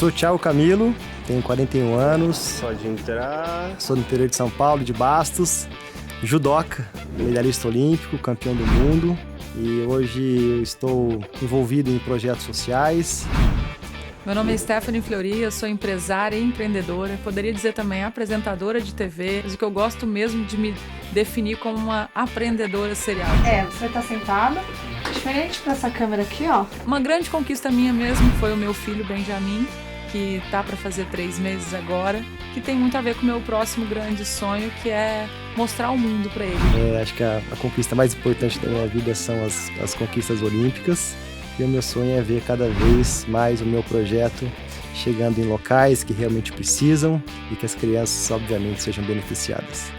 sou o Thiago Camilo, tenho 41 anos. Pode entrar. Sou do interior de São Paulo, de Bastos. Judoca, medalhista olímpico, campeão do mundo. E hoje eu estou envolvido em projetos sociais. Meu nome é Stephanie Fleury, eu sou empresária e empreendedora. Poderia dizer também apresentadora de TV, mas o que eu gosto mesmo de me definir como uma aprendedora serial. Você tá sentada, diferente pra essa câmera aqui, ó. Uma grande conquista minha mesmo foi o meu filho Benjamin, que tá para fazer 3 meses agora, que tem muito a ver com o meu próximo grande sonho, que é mostrar o mundo para ele. Acho que a conquista mais importante da minha vida são as conquistas olímpicas. E o meu sonho é ver cada vez mais o meu projeto chegando em locais que realmente precisam e que as crianças, obviamente, sejam beneficiadas.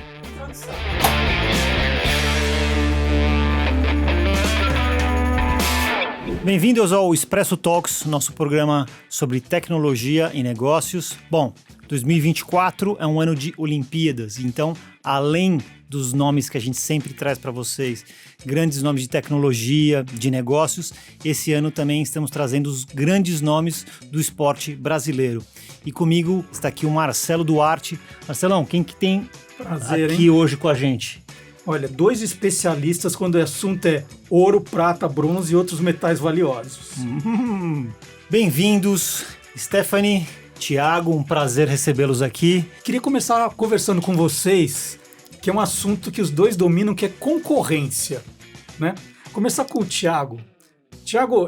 Bem-vindos ao Expresso Talks, nosso programa sobre tecnologia e negócios. Bom, 2024 é um ano de Olimpíadas, então, além dos nomes que a gente sempre traz para vocês, grandes nomes de tecnologia, de negócios, esse ano também estamos trazendo os grandes nomes do esporte brasileiro. E comigo está aqui o Marcelo Duarte. Marcelão, quem que tem prazer, aqui hoje com a gente? Olha, 2 especialistas quando o assunto é ouro, prata, bronze e outros metais valiosos. Bem-vindos, Stephanie, Thiago, um prazer recebê-los aqui. Queria começar conversando com vocês, que é um assunto que os dois dominam, que é concorrência, né? Começar com o Thiago. Thiago,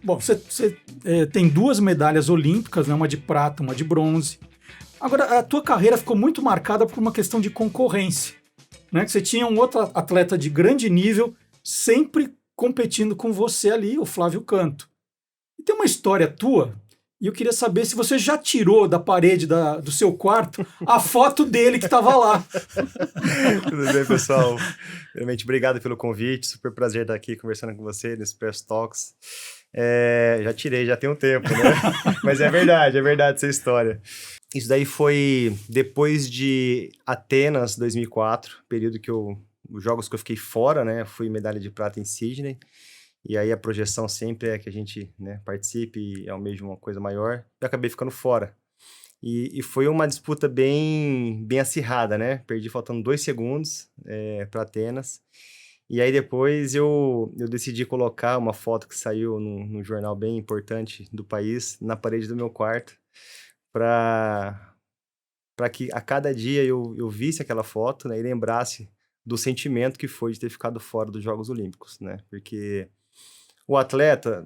você tem 2 medalhas olímpicas, né? Uma de prata, uma de bronze. Agora, a tua carreira ficou muito marcada por uma questão de concorrência, né? Que você tinha um outro atleta de grande nível sempre competindo com você ali, o Flávio Canto. E tem uma história tua, e eu queria saber se você já tirou da parede do seu quarto a foto dele que estava lá. Tudo bem, pessoal? Primeiramente, obrigado pelo convite. Super prazer estar aqui conversando com você no Express Talks. Já tirei, já tem um tempo, né? Mas é verdade essa história. Isso daí foi depois de Atenas 2004, período que os jogos que eu fiquei fora, né? Fui medalha de prata em Sydney. E aí a projeção sempre é que a gente, né, participe e almeje uma coisa maior. Eu acabei ficando fora. E foi uma disputa bem acirrada, né? Perdi faltando 2 segundos para Atenas. E aí depois eu decidi colocar uma foto que saiu num jornal bem importante do país, na parede do meu quarto, para que a cada dia eu visse aquela foto, né, e lembrasse do sentimento que foi de ter ficado fora dos Jogos Olímpicos, né? Porque o atleta,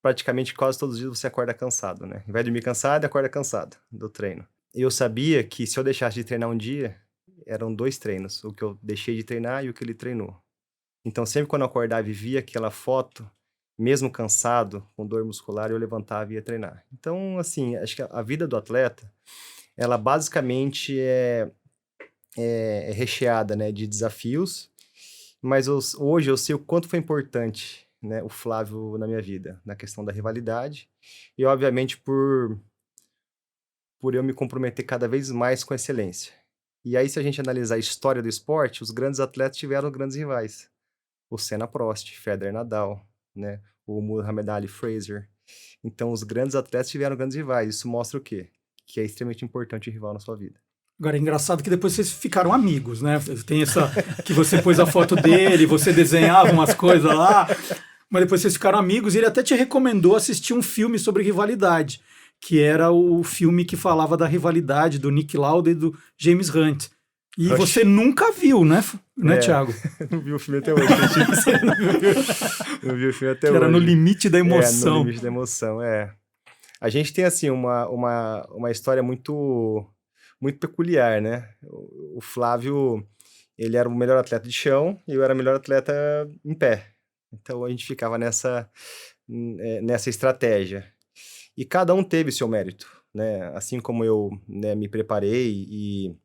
praticamente quase todos os dias você acorda cansado, né? Vai dormir cansado e acorda cansado do treino. Eu sabia que se eu deixasse de treinar um dia, eram 2 treinos, o que eu deixei de treinar e o que ele treinou. Então, sempre quando eu acordava e via aquela foto, mesmo cansado, com dor muscular, eu levantava e ia treinar. Então, assim, acho que a vida do atleta, ela basicamente é recheada, né, de desafios, mas hoje eu sei o quanto foi importante, né, o Flávio na minha vida, na questão da rivalidade, e obviamente por eu me comprometer cada vez mais com excelência. E aí, se a gente analisar a história do esporte, os grandes atletas tiveram grandes rivais. O Senna Prost, Federer Nadal, né, o Muhammad Ali Fraser. Então, os grandes atletas tiveram grandes rivais. Isso mostra o quê? Que é extremamente importante o rival na sua vida. Agora, é engraçado que depois vocês ficaram amigos, né? Tem essa que você pôs a foto dele, você desenhava umas coisas lá, mas depois vocês ficaram amigos e ele até te recomendou assistir um filme sobre rivalidade, que era o filme que falava da rivalidade do Nick Lauda e do James Hunt. E você nunca viu, né, Thiago? Não vi o filme até hoje. Não vi o filme até hoje. Era no limite da emoção. No limite da emoção, A gente tem, assim, uma história muito peculiar, né? O Flávio, ele era o melhor atleta de chão e eu era o melhor atleta em pé. Então, a gente ficava nessa estratégia. E cada um teve seu mérito, né? Assim como eu, né, me preparei e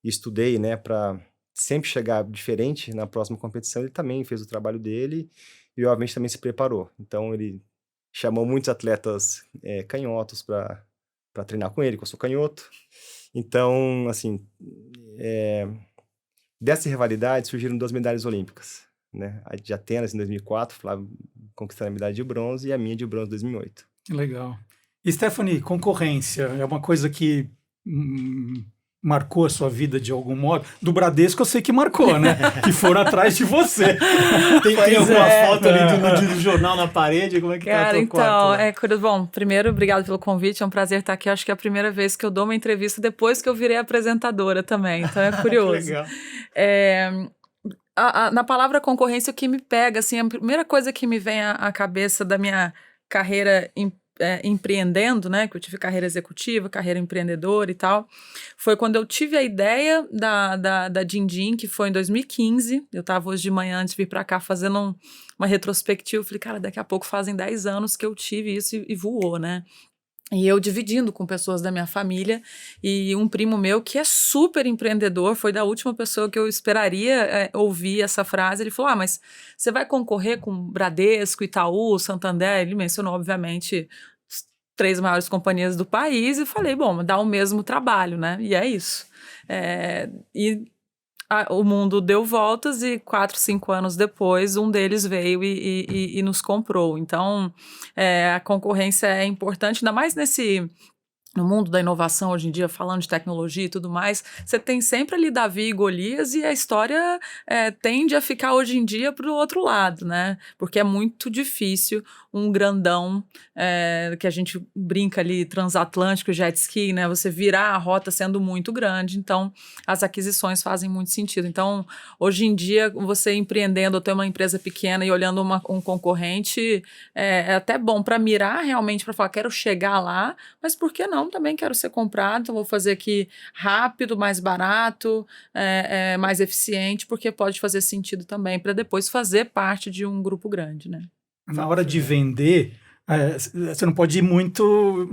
estudei, né, para sempre chegar diferente na próxima competição, ele também fez o trabalho dele e, obviamente, também se preparou. Então, ele chamou muitos atletas canhotos para treinar com ele, que eu sou canhoto. Então, assim, dessa rivalidade surgiram 2 medalhas olímpicas, né? A de Atenas em 2004, Flávio conquistando a medalha de bronze, e a minha de bronze em 2008. Legal. Stephanie, concorrência é uma coisa que marcou a sua vida de algum modo? Do Bradesco eu sei que marcou, né? Que foram atrás de você. Tem alguma foto ali do jornal na parede? Como é que Cara, tá o teu quarto? Né? curioso. Bom, primeiro, obrigado pelo convite, é um prazer estar aqui. Acho que é a primeira vez que eu dou uma entrevista depois que eu virei apresentadora também, então é curioso. Que legal. Na palavra concorrência, o que me pega, assim, a primeira coisa que me vem à cabeça da minha carreira empreendendo, né, que eu tive carreira executiva, carreira empreendedora e tal, foi quando eu tive a ideia da Dindim, que foi em 2015, eu estava hoje de manhã antes de vir para cá fazendo uma retrospectiva, eu falei, cara, daqui a pouco fazem 10 anos que eu tive isso e voou, né, e eu dividindo com pessoas da minha família e um primo meu que é super empreendedor, foi da última pessoa que eu esperaria ouvir essa frase, ele falou, mas você vai concorrer com Bradesco, Itaú, Santander? Ele mencionou, obviamente, as 3 maiores companhias do país e falei, bom, dá o mesmo trabalho, né? E é isso. O mundo deu voltas e 4, 5 anos depois, um deles veio e nos comprou. Então, a concorrência é importante, ainda mais no mundo da inovação hoje em dia, falando de tecnologia e tudo mais, você tem sempre ali Davi e Golias e a história tende a ficar hoje em dia para o outro lado, né? Porque é muito difícil um grandão que a gente brinca ali, transatlântico, jet ski, né? Você virar a rota sendo muito grande, então as aquisições fazem muito sentido. Então, hoje em dia, você empreendendo ou ter uma empresa pequena e olhando um concorrente, é até bom para mirar realmente, para falar, quero chegar lá, mas por que não? Também quero ser comprado, então vou fazer aqui rápido, mais barato, mais eficiente, porque pode fazer sentido também para depois fazer parte de um grupo grande, né? Na hora de vender, você não pode ir muito...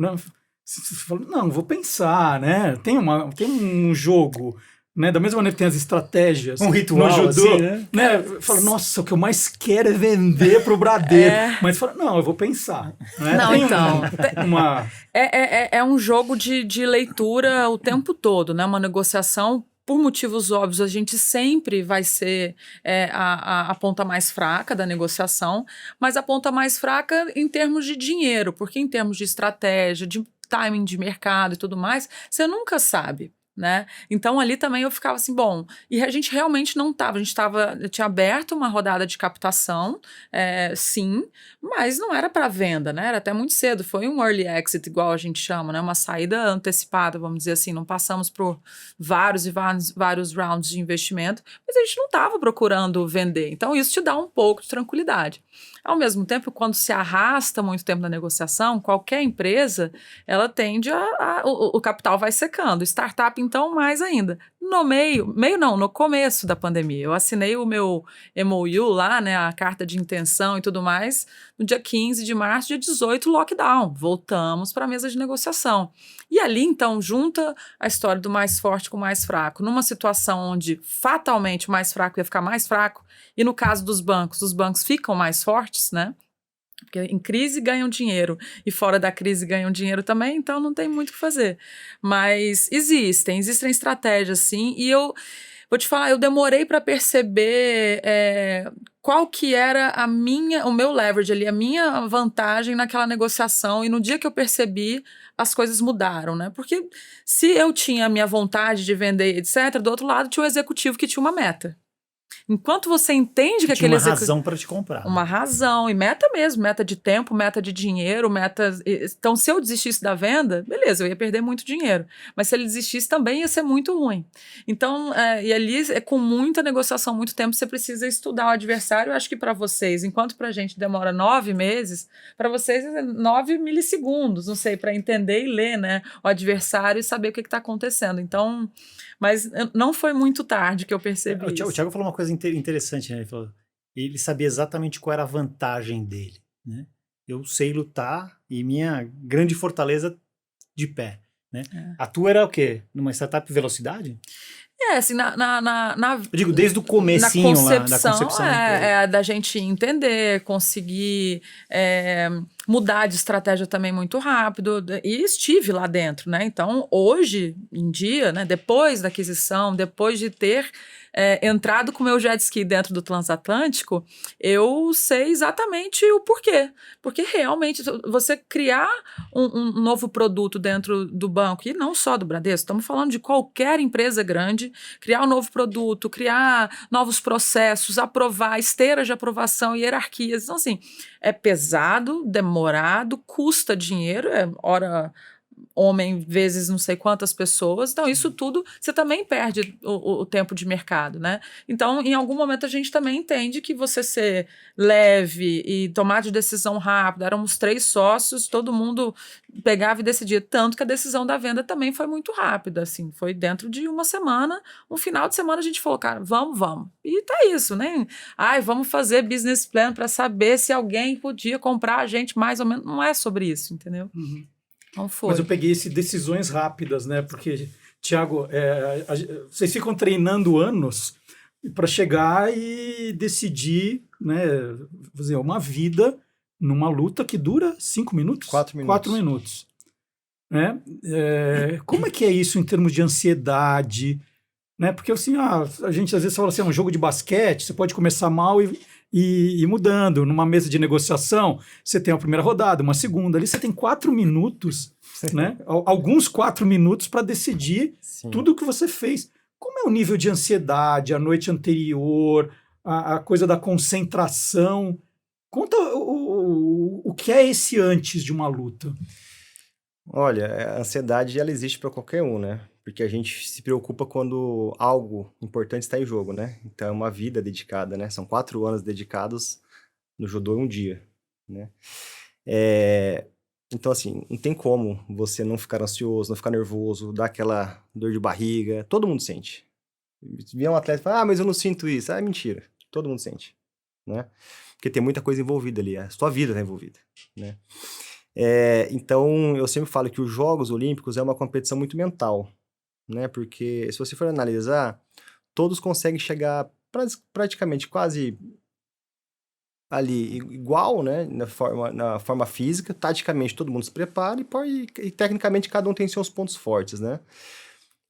Você fala, não, vou pensar, né? Tem um jogo... Né? Da mesma maneira que tem as estratégias um ritual, no judô, assim, né? Fala, nossa, o que eu mais quero é vender pro Bradesco. Mas fala, não, eu vou pensar. Né? Não, tem então. É um jogo de leitura o tempo todo, né? Uma negociação, por motivos óbvios, a gente sempre vai ser a ponta mais fraca da negociação, mas a ponta mais fraca em termos de dinheiro, porque em termos de estratégia, de timing de mercado e tudo mais, você nunca sabe. Né? Então ali também eu ficava assim, bom, e a gente realmente não estava, eu tinha aberto uma rodada de captação, sim, mas não era para venda, né? Era até muito cedo, foi um early exit, igual a gente chama, né? Uma saída antecipada, vamos dizer assim, não passamos por vários rounds de investimento, mas a gente não estava procurando vender, então isso te dá um pouco de tranquilidade. Ao mesmo tempo, quando se arrasta muito tempo na negociação, qualquer empresa, ela tende o capital vai secando. Startup, então, mais ainda. No começo da pandemia. Eu assinei o meu MOU lá, né, a carta de intenção e tudo mais, no dia 15 de março, dia 18, lockdown. Voltamos para a mesa de negociação. E ali, então, junta a história do mais forte com o mais fraco. Numa situação onde, fatalmente, o mais fraco ia ficar mais fraco, e no caso dos bancos, os bancos ficam mais fortes, né? Porque em crise ganham dinheiro e fora da crise ganham dinheiro também, então não tem muito o que fazer. Mas existem estratégias, sim, e eu vou te falar, eu demorei para perceber qual que era o meu leverage ali, a minha vantagem naquela negociação, e no dia que eu percebi, as coisas mudaram, né? Porque se eu tinha a minha vontade de vender, etc., do outro lado tinha um executivo que tinha uma meta. Enquanto você entende que aquele uma razão para te comprar. Uma razão, e meta mesmo, meta de tempo, meta de dinheiro, meta... Então, se eu desistisse da venda, beleza, eu ia perder muito dinheiro. Mas se ele desistisse, também ia ser muito ruim. Então, e ali, com muita negociação, muito tempo, você precisa estudar o adversário. Eu acho que para vocês, enquanto para a gente demora 9 meses, para vocês é 9 milissegundos, não sei, para entender e ler, né, o adversário e saber o que está acontecendo. Então... Mas não foi muito tarde que eu percebi isso. O Thiago falou uma coisa interessante, né? Ele sabia exatamente qual era a vantagem dele, né? Eu sei lutar e minha grande fortaleza de pé, né? A tua era o quê? Numa startup velocidade? Assim, eu digo, desde o comecinho lá, da concepção. Da gente entender, conseguir mudar de estratégia também muito rápido, e estive lá dentro, né? Então, hoje em dia, né, depois da aquisição, depois de ter entrado com o meu jet ski dentro do transatlântico, eu sei exatamente o porquê. Porque realmente você criar um novo produto dentro do banco, e não só do Bradesco, estamos falando de qualquer empresa grande, criar um novo produto, criar novos processos, aprovar, esteiras de aprovação, hierarquias. Então, assim, é pesado, demorado, custa dinheiro, hora homem vezes não sei quantas pessoas, então isso tudo você também perde o tempo de mercado, né? Então, em algum momento a gente também entende que você ser leve e tomar de decisão rápida, éramos 3 sócios, todo mundo pegava e decidia, tanto que a decisão da venda também foi muito rápida, assim, foi dentro de uma semana, um final de semana a gente falou, cara, vamos, e tá isso, né? Ai, vamos fazer business plan para saber se alguém podia comprar a gente mais ou menos, não é sobre isso, entendeu? Não foi. Mas eu peguei esse decisões rápidas, né? Porque, Thiago, vocês ficam treinando anos para chegar e decidir, né? Fazer uma vida numa luta que dura 5 minutos? 4 minutos. 4 minutos. Né? Como é que é isso em termos de ansiedade? Né? Porque assim, a gente às vezes fala assim, é um jogo de basquete, você pode começar mal e ir mudando. Numa mesa de negociação, você tem a primeira rodada, uma segunda, ali você tem 4 minutos, né? Alguns 4 minutos para decidir tudo o que você fez. Como é o nível de ansiedade, a noite anterior, a coisa da concentração? Conta o que é esse antes de uma luta. Olha, a ansiedade ela existe para qualquer um, né? Porque a gente se preocupa quando algo importante está em jogo, né? Então é uma vida dedicada, né? São 4 anos dedicados no judô em um dia, né? Então, assim, não tem como você não ficar ansioso, não ficar nervoso, dar aquela dor de barriga. Todo mundo sente. Vem um atleta e fala, mas eu não sinto isso. Ah, é mentira. Todo mundo sente, né? Porque tem muita coisa envolvida ali. A sua vida está envolvida, né? Então, eu sempre falo que os Jogos Olímpicos é uma competição muito mental, né? Porque se você for analisar, todos conseguem chegar praticamente quase ali igual, né? Na forma física, taticamente todo mundo se prepara e tecnicamente cada um tem seus pontos fortes, né?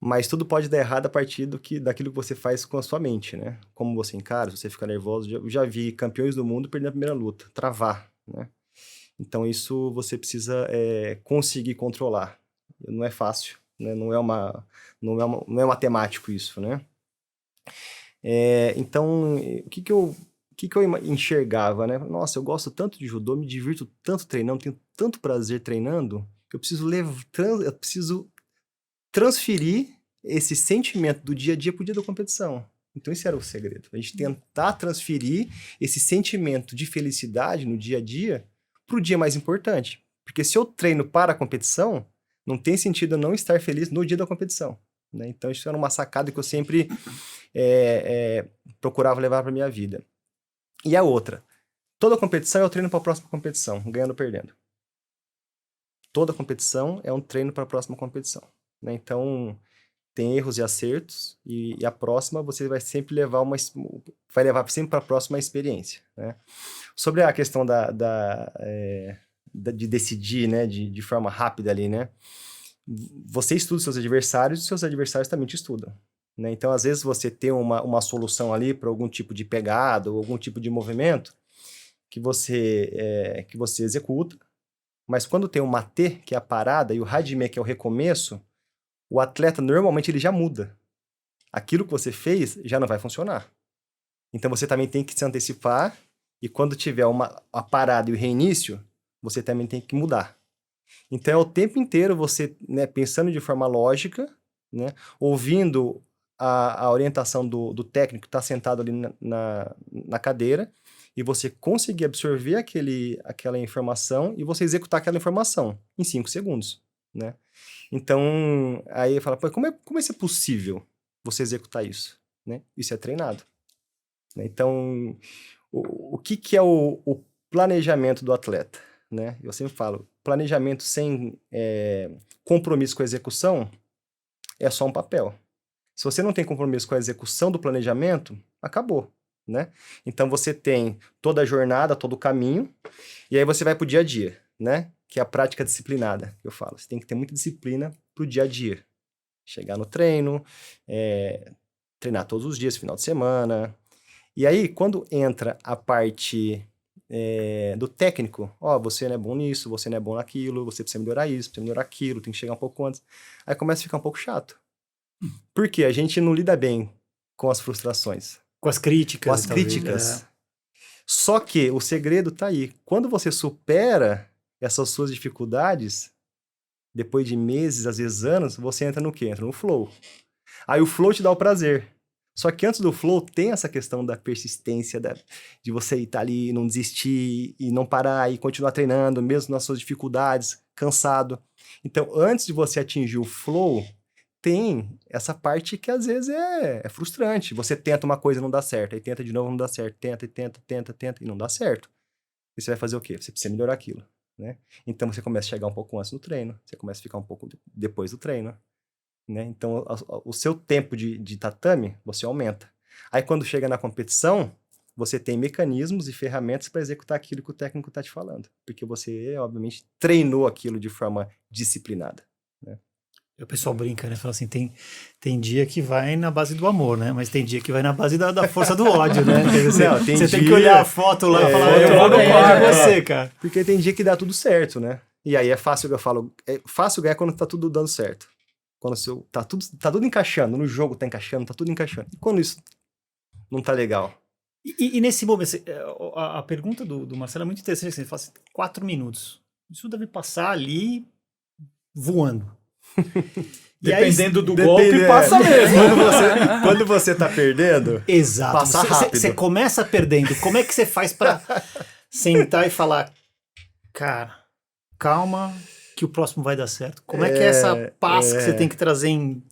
Mas tudo pode dar errado a partir daquilo que você faz com a sua mente, né? Como você encara, se você fica nervoso. Eu já vi campeões do mundo perder a primeira luta, travar, né? Então, isso você precisa conseguir controlar. Não é fácil, né? Não é matemático isso, né? Então, o que eu enxergava, né? Nossa, eu gosto tanto de judô, me divirto tanto treinando, tenho tanto prazer treinando, que eu preciso transferir esse sentimento do dia a dia para o dia da competição. Então, esse era o segredo. A gente tentar transferir esse sentimento de felicidade no dia a dia para o dia mais importante. Porque se eu treino para a competição, não tem sentido eu não estar feliz no dia da competição, né? Então, isso era uma sacada que eu sempre procurava levar para a minha vida. E a outra, toda competição eu treino para a próxima competição, ganhando ou perdendo. Toda competição é um treino para a próxima competição, né? Então, tem erros e acertos, e a próxima você vai sempre levar sempre para a próxima experiência, né? Sobre a questão de decidir, né, de forma rápida ali, né? Você estuda seus adversários e seus adversários também te estudam, né? Então, às vezes, você tem uma solução ali para algum tipo de pegada ou algum tipo de movimento que você executa, mas quando tem o mate, que é a parada, e o hajime, que é o recomeço, o atleta, normalmente, ele já muda. Aquilo que você fez já não vai funcionar. Então, você também tem que se antecipar, e quando tiver a parada e o reinício, você também tem que mudar. Então, é o tempo inteiro você, né, pensando de forma lógica, né, ouvindo a orientação do técnico que está sentado ali na cadeira, e você conseguir absorver aquela informação e você executar aquela informação em 5 segundos, né? Então, aí fala, pô, como é isso é possível você executar isso, né? Isso é treinado, né? Então, o que é o planejamento do atleta, né? Eu sempre falo, planejamento sem compromisso com a execução é só um papel. Se você não tem compromisso com a execução do planejamento, acabou, né? Então, você tem toda a jornada, todo o caminho, e aí você vai para o dia a dia. né? Que é a prática disciplinada, que eu falo. Você tem que ter muita disciplina pro dia a dia. Chegar no treino, treinar todos os dias, final de semana. E aí, quando entra a parte do técnico, você não é bom nisso, você não é bom naquilo, você precisa melhorar isso, precisa melhorar aquilo, tem que chegar um pouco antes. Aí começa a ficar um pouco chato. Porque a gente não lida bem com as frustrações. Com as críticas. Com as críticas. Só que o segredo tá aí. Quando você supera essas suas dificuldades, depois de meses, às vezes anos, você entra no quê? Entra no flow. Aí o flow te dá o prazer. Só que antes do flow tem essa questão da persistência, de você estar ali, não desistir e não parar e continuar treinando, mesmo nas suas dificuldades, cansado. Então, antes de você atingir o flow, tem essa parte que às vezes é frustrante. Você tenta uma coisa e não dá certo, aí tenta de novo, não dá certo, tenta e não dá certo. E você vai fazer o quê? Você precisa melhorar aquilo, né? Então você começa a chegar um pouco antes no treino, você começa a ficar um pouco depois do treino, né? Então o seu tempo de tatame, você aumenta. Aí quando chega na competição, você tem mecanismos e ferramentas para executar aquilo que o técnico está te falando. Porque você, obviamente, treinou aquilo de forma disciplinada, né? O pessoal brinca, né? Fala assim, tem dia que vai na base do amor, né? Mas tem dia que vai na base da força do ódio, né? Você tem que olhar a foto lá e falar, eu vou ganhar de você, cara. Porque tem dia que dá tudo certo, né? E aí é fácil, eu falo, é fácil ganhar quando tá tudo dando certo. Quando tá tudo encaixando, no jogo tá encaixando, tá tudo encaixando. E quando isso não tá legal? E nesse momento, a pergunta do Marcelo é muito interessante. Você fala assim, 4 minutos. Isso deve passar ali voando. Dependendo do golpe, passa mesmo. Quando você tá perdendo, exato, passa rápido. Você começa perdendo. Como é que você faz pra sentar e falar, cara, calma, que o próximo vai dar certo? Como é que é essa paz que você tem que trazer em,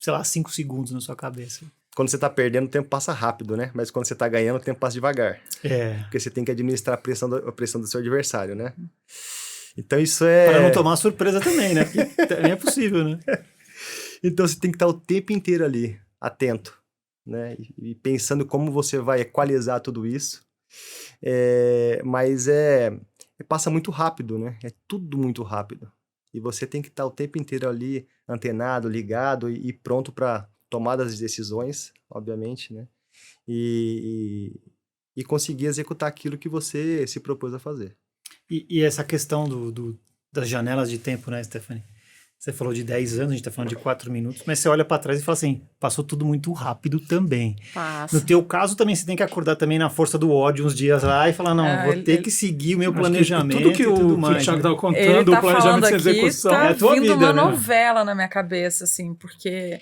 sei lá, 5 segundos na sua cabeça? Quando você tá perdendo, o tempo passa rápido, né? Mas quando você tá ganhando, o tempo passa devagar. Porque você tem que administrar a pressão do seu adversário, né? Então isso para não tomar surpresa também, né? Porque também é possível, né? Então você tem que estar o tempo inteiro ali, atento, né? E pensando como você vai equalizar tudo isso. Mas passa muito rápido, né? É tudo muito rápido. E você tem que estar o tempo inteiro ali, antenado, ligado e pronto para tomadas de decisões, obviamente, né? E conseguir executar aquilo que você se propôs a fazer. E essa questão das janelas de tempo, né, Stephanie? Você falou de 10 anos, a gente tá falando de 4 minutos, mas você olha para trás e fala assim, passou tudo muito rápido também. Passa. No teu caso também, você tem que acordar também na força do ódio uns dias lá e falar, não, vou ter que seguir o meu planejamento tudo que e tudo mais. O Thiago tava contando, Ele tá o planejamento sem aqui, execução, tá é a tua vindo vida, uma né? novela na minha cabeça, assim, porque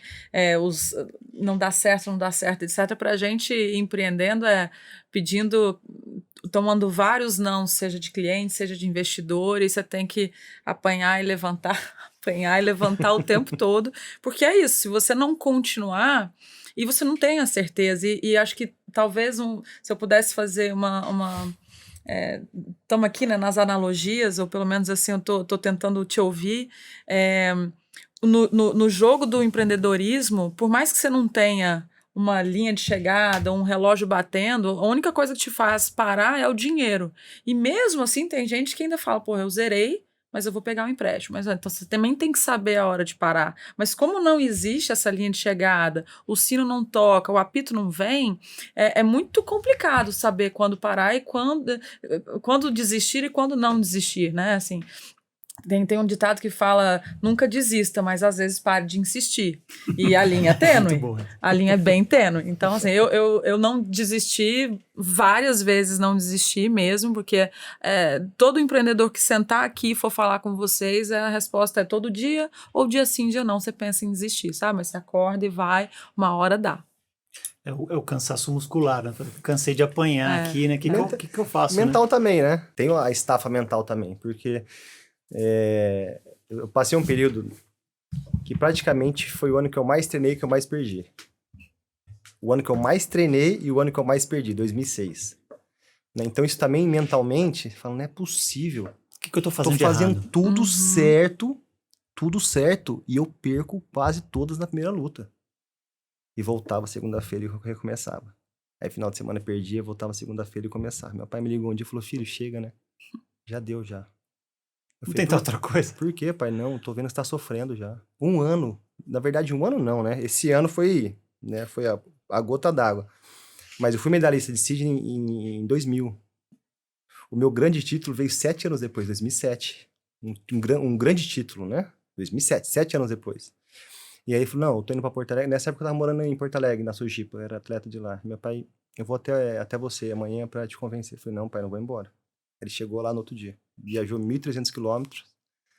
não dá certo, etc. Pra gente empreendendo tomando vários não, seja de cliente, seja de investidor, e você tem que apanhar e levantar o tempo todo, porque é isso, se você não continuar, e você não tem a certeza, e acho que talvez se eu pudesse fazer estamos aqui, né, nas analogias, ou pelo menos assim, eu tô tentando te ouvir, no jogo do empreendedorismo, por mais que você não tenha uma linha de chegada, um relógio batendo, a única coisa que te faz parar é o dinheiro. E mesmo assim, tem gente que ainda fala, pô, eu zerei, mas eu vou pegar um empréstimo. Mas então você também tem que saber a hora de parar. Mas como não existe essa linha de chegada, o sino não toca, o apito não vem, é muito complicado saber quando parar e quando desistir e quando não desistir, né? Assim, tem um ditado que fala, nunca desista, mas às vezes pare de insistir. E a linha é tênue. A linha é bem tênue. Então, assim, eu não desisti, várias vezes não desisti mesmo, porque todo empreendedor que sentar aqui e for falar com vocês, a resposta é todo dia, ou dia sim, dia não, você pensa em desistir, sabe? Mas você acorda e vai, uma hora dá. É o cansaço muscular, né? Cansei de apanhar aqui, né? O que eu faço, mental, né? também, né? Tem a estafa mental também, porque eu passei um período que praticamente foi o ano que eu mais treinei e que eu mais perdi. O ano que eu mais treinei e o ano que eu mais perdi, 2006. Né? Então isso também mentalmente, falo, não é possível. O que eu tô fazendo de fazendo errado? tudo certo, e eu perco quase todas na primeira luta. E voltava segunda-feira e recomeçava. Aí final de semana eu perdia, voltava segunda-feira e começava. Meu pai me ligou um dia e falou, filho, chega, né? Já deu, já. Não tentar outra coisa. Por quê, pai? Não, tô vendo que você tá sofrendo já. 1 ano. Na verdade, 1 ano não, né? Esse ano foi, né, foi a gota d'água. Mas eu fui medalhista de Sydney em 2000. O meu grande título veio 7 anos depois, 2007. Um grande título, né? 2007, 7 anos depois. E aí ele falou, não, eu tô indo pra Porto Alegre. Nessa época eu tava morando em Porto Alegre, na Sojipa, eu era atleta de lá. Meu pai, eu vou até você amanhã pra te convencer. Eu falei, não, pai, não vou embora. Ele chegou lá no outro dia. Viajou 1.300 quilômetros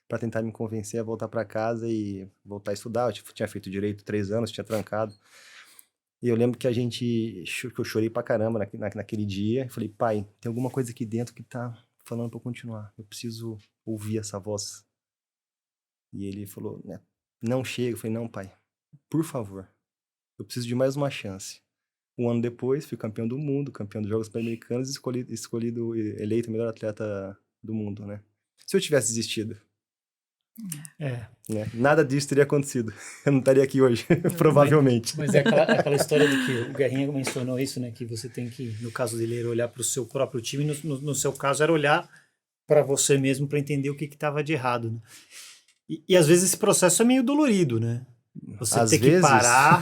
pra tentar me convencer a voltar pra casa e voltar a estudar. Eu tinha feito direito 3 anos, tinha trancado. E eu lembro que que eu chorei pra caramba naquele dia. Eu falei, pai, tem alguma coisa aqui dentro que tá falando pra eu continuar. Eu preciso ouvir essa voz. E ele falou, né, não chega. Eu falei, não, pai, por favor, eu preciso de mais uma chance. 1 ano depois, fui campeão do mundo, campeão dos Jogos Pan-Americanos e eleito o melhor atleta do mundo, né? Se eu tivesse desistido, É. né, nada disso teria acontecido. Eu não estaria aqui hoje, provavelmente. Mas é aquela história do que o Guerrinha mencionou isso, né? Que você tem que, no caso dele, era olhar para o seu próprio time. No seu caso, era olhar para você mesmo para entender o que estava de errado, né? E às vezes esse processo é meio dolorido, né? Você Às tem que vezes. parar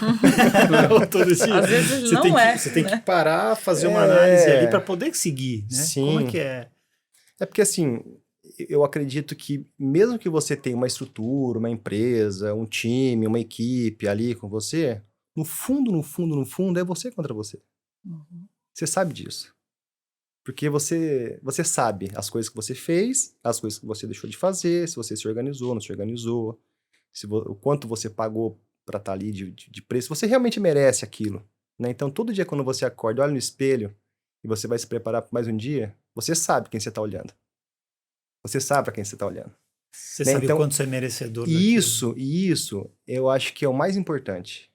todo dia. Às vezes Você não tem é, que, você tem né? que parar, fazer uma análise É. ali para poder seguir, né? Sim. Como é que é? É porque, assim, eu acredito que mesmo que você tenha uma estrutura, uma empresa, um time, uma equipe ali com você, no fundo, é você contra você. Você sabe disso. Porque você sabe as coisas que você fez, as coisas que você deixou de fazer, se você se organizou, não se organizou, o quanto você pagou para estar ali de preço. Você realmente merece aquilo, né? Então, todo dia quando você acorda, olha no espelho e você vai se preparar para mais um dia, você sabe quem você está olhando. Você sabe para quem você está olhando. Você Né? sabe Então, o quanto você é merecedor daquilo. Isso, eu acho que é o mais importante.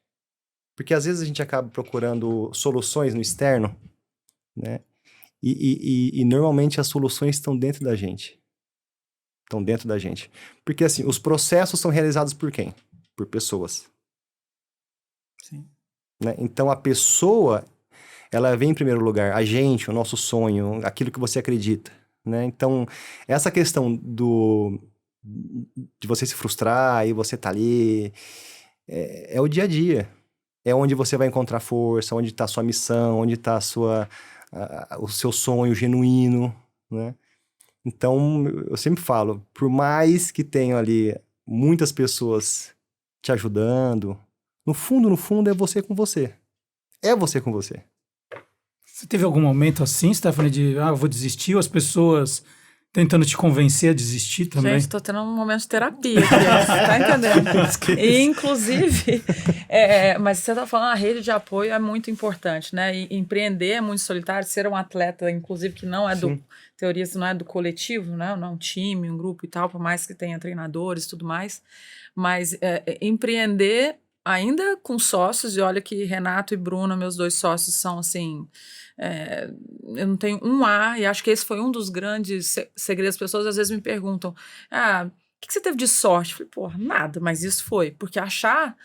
Porque às vezes a gente acaba procurando soluções no externo, né? E normalmente as soluções estão dentro da gente. Estão dentro da gente. Porque assim, os processos são realizados por quem? Por pessoas. Sim. Né? Então a pessoa, ela vem em primeiro lugar. A gente, o nosso sonho, aquilo que você acredita. Né? Então, essa questão de você se frustrar e você tá ali, é o dia a dia. É onde você vai encontrar força, onde está a sua missão, onde está o seu sonho genuíno, né? Então, eu sempre falo, por mais que tenham ali muitas pessoas te ajudando, no fundo, é você com você. É você com você. Você teve algum momento assim, Stephanie, de eu vou desistir, ou as pessoas tentando te convencer a desistir também? Gente, tô tendo um momento de terapia aqui, ó, você tá entendendo? E, inclusive, mas você tá falando, a rede de apoio é muito importante, né? E empreender é muito solitário, ser um atleta, inclusive, que não é do, teoria, não é do coletivo, né? Não é um time, um grupo e tal, por mais que tenha treinadores e tudo mais, mas empreender ainda com sócios, e olha que Renato e Bruno, meus 2 sócios, são assim... eu não tenho um A, e acho que esse foi um dos grandes segredos. As pessoas às vezes me perguntam, o que você teve de sorte? Eu falei, porra, nada, mas isso foi, porque achar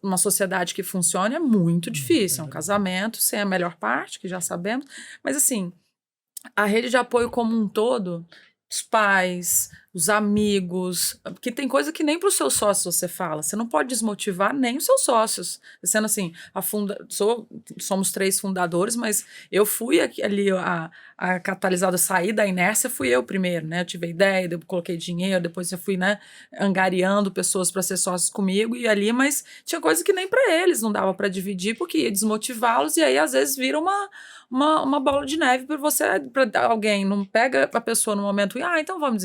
uma sociedade que funcione é muito difícil, é um casamento sem a melhor parte, que já sabemos, mas assim, a rede de apoio como um todo, os pais, os amigos, porque tem coisa que nem para os seus sócios você fala, você não pode desmotivar nem os seus sócios, sendo assim, somos 3 fundadores, mas eu fui ali a catalisadora, sair da inércia fui eu primeiro, né, eu tive a ideia, eu coloquei dinheiro, depois eu fui, né, angariando pessoas para ser sócios comigo e ali, mas tinha coisa que nem para eles não dava para dividir, porque ia desmotivá-los e aí às vezes vira uma bola de neve para alguém, não pega a pessoa no momento, então vamos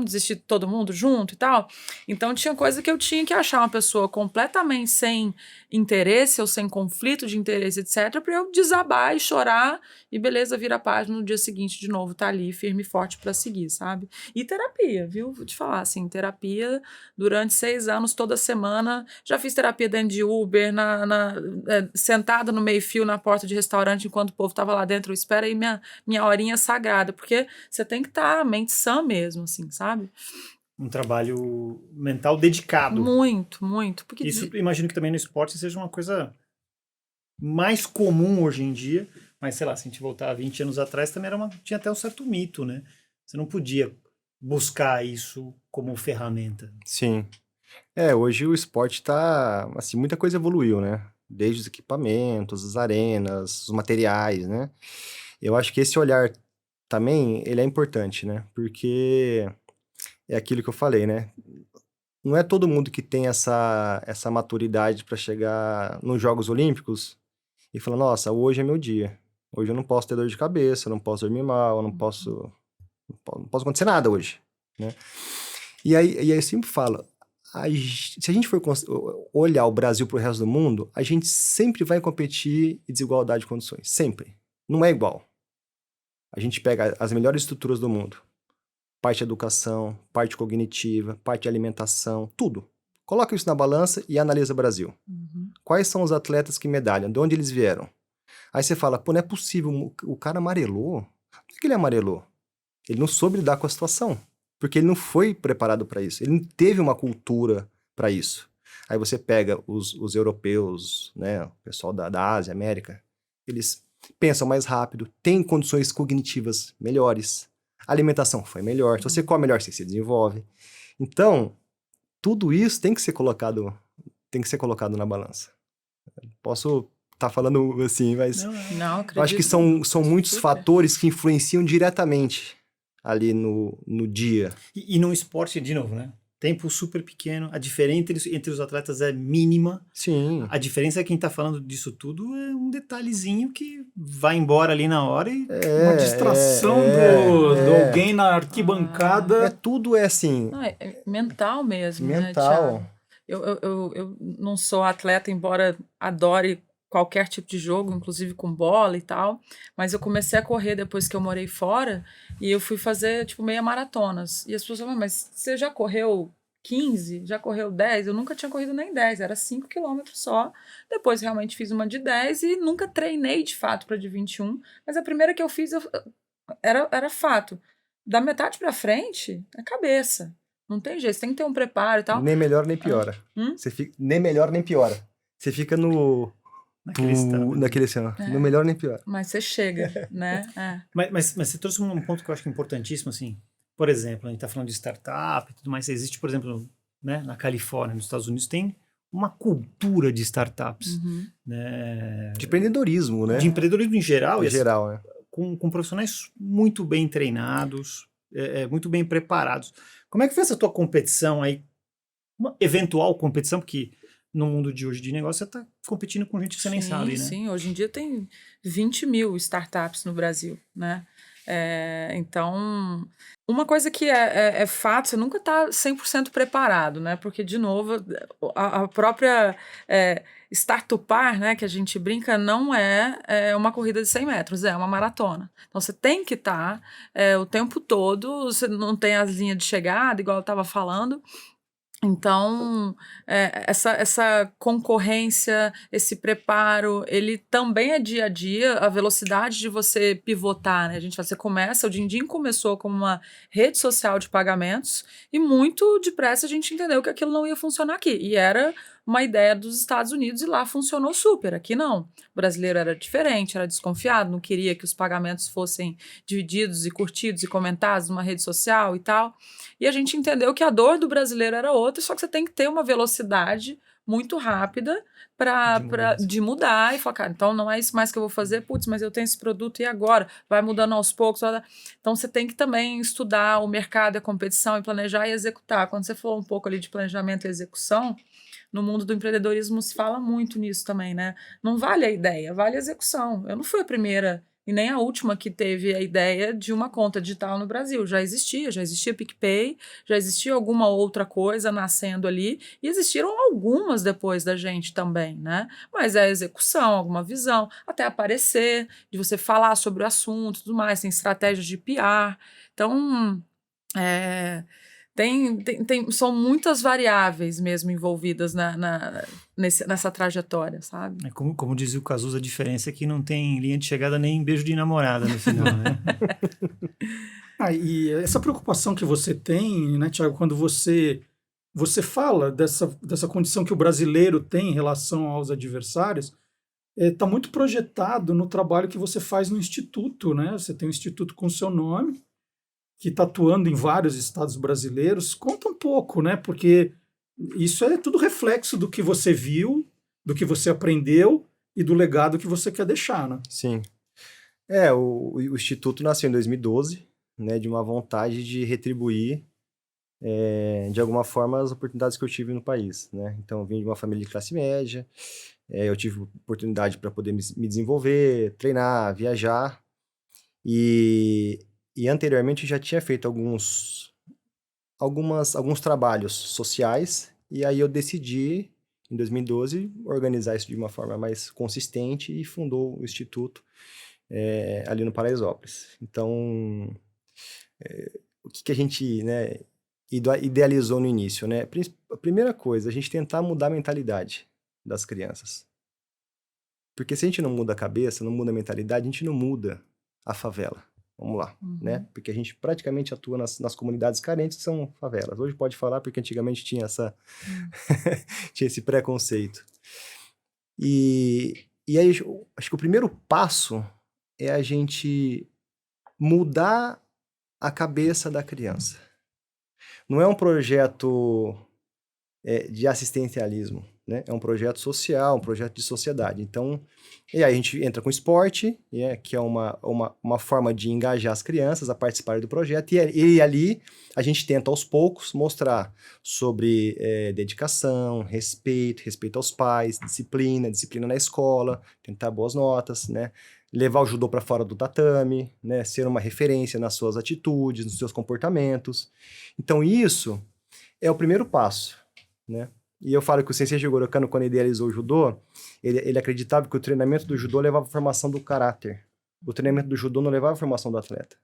desistir todo mundo junto e tal. Então tinha coisa que eu tinha que achar uma pessoa completamente sem interesse ou sem conflito de interesse, etc, para eu desabar e chorar e beleza, vira a página no dia seguinte de novo, tá ali firme e forte para seguir, sabe? E terapia, viu? Vou te falar, assim, terapia durante 6 anos, toda semana, já fiz terapia dentro de Uber, sentada no meio-fio na porta de restaurante enquanto o povo tava lá dentro, espera aí minha horinha sagrada, porque você tem que estar a mente sã mesmo, assim, sabe? Um trabalho mental dedicado. Muito, muito. Porque isso, imagino que também no esporte seja uma coisa mais comum hoje em dia, mas sei lá, se a gente voltar 20 anos atrás, também tinha até um certo mito, né? Você não podia buscar isso como ferramenta? Sim. Hoje o esporte tá, assim, muita coisa evoluiu, né? Desde os equipamentos, as arenas, os materiais, né? Eu acho que esse olhar também, ele é importante, né? Porque é aquilo que eu falei, né? Não é todo mundo que tem essa maturidade para chegar nos Jogos Olímpicos e falar, nossa, hoje é meu dia. Hoje eu não posso ter dor de cabeça, eu não posso dormir mal, eu não posso acontecer nada hoje, né? E aí eu sempre falo, se a gente for olhar o Brasil para o resto do mundo, a gente sempre vai competir em desigualdade de condições, sempre. Não é igual. A gente pega as melhores estruturas do mundo, parte de educação, parte cognitiva, parte de alimentação, tudo. Coloca isso na balança e analisa o Brasil. Quais são os atletas que medalham? De onde eles vieram? Aí você fala, pô, não é possível, o cara amarelou. Por que ele amarelou? Ele não soube lidar com a situação, porque ele não foi preparado para isso. Ele não teve uma cultura para isso. Aí você pega os europeus, né, o pessoal da Ásia, América, eles pensam mais rápido, têm condições cognitivas melhores, a alimentação foi melhor, se você come melhor, você se desenvolve. Então, tudo isso tem que ser colocado na balança. Posso estar falando assim, mas Não, acredito. eu acho que são muitos fatores que influenciam diretamente ali no dia. E no esporte, de novo, né? Tempo super pequeno, a diferença entre os atletas é mínima. Sim. A diferença é quem tá falando disso tudo é um detalhezinho que vai embora ali na hora e... Uma distração do alguém na arquibancada. Tudo é assim. Não, é mental mesmo, Mental. né, Thiago? Eu não sou atleta, embora adore qualquer tipo de jogo, inclusive com bola e tal, mas eu comecei a correr depois que eu morei fora e eu fui fazer, tipo, meia maratonas. E as pessoas falavam, mas você já correu 15? Já correu 10? Eu nunca tinha corrido nem 10, era 5 quilômetros só. Depois realmente fiz uma de 10 e nunca treinei de fato para de 21, mas a primeira que eu fiz era fato. Da metade para frente, é cabeça. Não tem jeito, você tem que ter um preparo e tal. Nem melhor nem piora. Nem melhor nem piora. Você fica naquele céu. No melhor nem pior. Mas você chega, né? Mas você trouxe um ponto que eu acho que é importantíssimo, assim. Por exemplo, a gente tá falando de startup e tudo mais. Existe, por exemplo, né, na Califórnia, nos Estados Unidos, tem uma cultura de startups. Né? De empreendedorismo, né? De empreendedorismo em geral. Em geral, né? Com profissionais muito bem treinados, muito bem preparados. Como é que foi essa tua competição aí? Uma eventual competição, porque no mundo de hoje de negócio você está competindo com gente que você nem sabe, né? Sim, hoje em dia tem 20 mil startups no Brasil, né? Então, uma coisa que é fato, você nunca está 100% preparado, né? Porque, de novo, a própria startupar, né, que a gente brinca, não é uma corrida de 100 metros, é uma maratona. Então, você tem que estar o tempo todo, você não tem as linhas de chegada, igual eu estava falando. Então, essa concorrência, esse preparo, ele também é dia a dia, a velocidade de você pivotar, né? Você começa, o Dindim começou como uma rede social de pagamentos e muito depressa a gente entendeu que aquilo não ia funcionar aqui. E era uma ideia dos Estados Unidos e lá funcionou super, aqui não. O brasileiro era diferente, era desconfiado, não queria que os pagamentos fossem divididos e curtidos e comentados numa rede social e tal. E a gente entendeu que a dor do brasileiro era outra, só que você tem que ter uma velocidade muito rápida de mudar e falar, cara, então não é isso mais que eu vou fazer, putz, mas eu tenho esse produto e agora? Vai mudando aos poucos. Então você tem que também estudar o mercado, a competição e planejar e executar. Quando você falou um pouco ali de planejamento e execução, no mundo do empreendedorismo se fala muito nisso também, né? Não vale a ideia, vale a execução. Eu não fui a primeira e nem a última que teve a ideia de uma conta digital no Brasil. Já existia PicPay, já existia alguma outra coisa nascendo ali, e existiram algumas depois da gente também, né? Mas é a execução, alguma visão, até aparecer, de você falar sobre o assunto e tudo mais, tem estratégias de PR. Então, são muitas variáveis mesmo envolvidas nessa trajetória, sabe? Como dizia o Cazuza, a diferença é que não tem linha de chegada nem beijo de namorada no final, né? E essa preocupação que você tem, né, Thiago, quando você fala dessa condição que o brasileiro tem em relação aos adversários, está muito projetado no trabalho que você faz no Instituto, né? Você tem um Instituto com seu nome, que está atuando em vários estados brasileiros. Conta um pouco, né? Porque isso é tudo reflexo do que você viu, do que você aprendeu e do legado que você quer deixar, né? Sim. O Instituto nasceu em 2012, né, de uma vontade de retribuir, de alguma forma, as oportunidades que eu tive no país, né? Então, eu vim de uma família de classe média, eu tive oportunidade para poder me desenvolver, treinar, viajar, e anteriormente eu já tinha feito alguns trabalhos sociais, e aí eu decidi, em 2012, organizar isso de uma forma mais consistente e fundou o Instituto ali no Paraisópolis. Então, o que a gente, né, idealizou no início, né? A primeira coisa, a gente tentar mudar a mentalidade das crianças. Porque se a gente não muda a cabeça, não muda a mentalidade, a gente não muda a favela. Vamos lá, né? Porque a gente praticamente atua nas comunidades carentes, que são favelas. Hoje pode falar porque antigamente tinha tinha esse preconceito. E aí, acho que o primeiro passo é a gente mudar a cabeça da criança. Não é um projeto de assistencialismo, né? É um projeto social, um projeto de sociedade. Então, e aí a gente entra com esporte, que é uma forma de engajar as crianças a participarem do projeto, e ali a gente tenta aos poucos mostrar sobre dedicação, respeito aos pais, disciplina na escola, tentar boas notas, né? Levar o judô para fora do tatame, né? Ser uma referência nas suas atitudes, nos seus comportamentos. Então isso é o primeiro passo, né? E eu falo que o Sensei Jigoro Kano, quando idealizou o judô, ele acreditava que o treinamento do judô levava à formação do caráter. O treinamento do judô não levava à formação do atleta.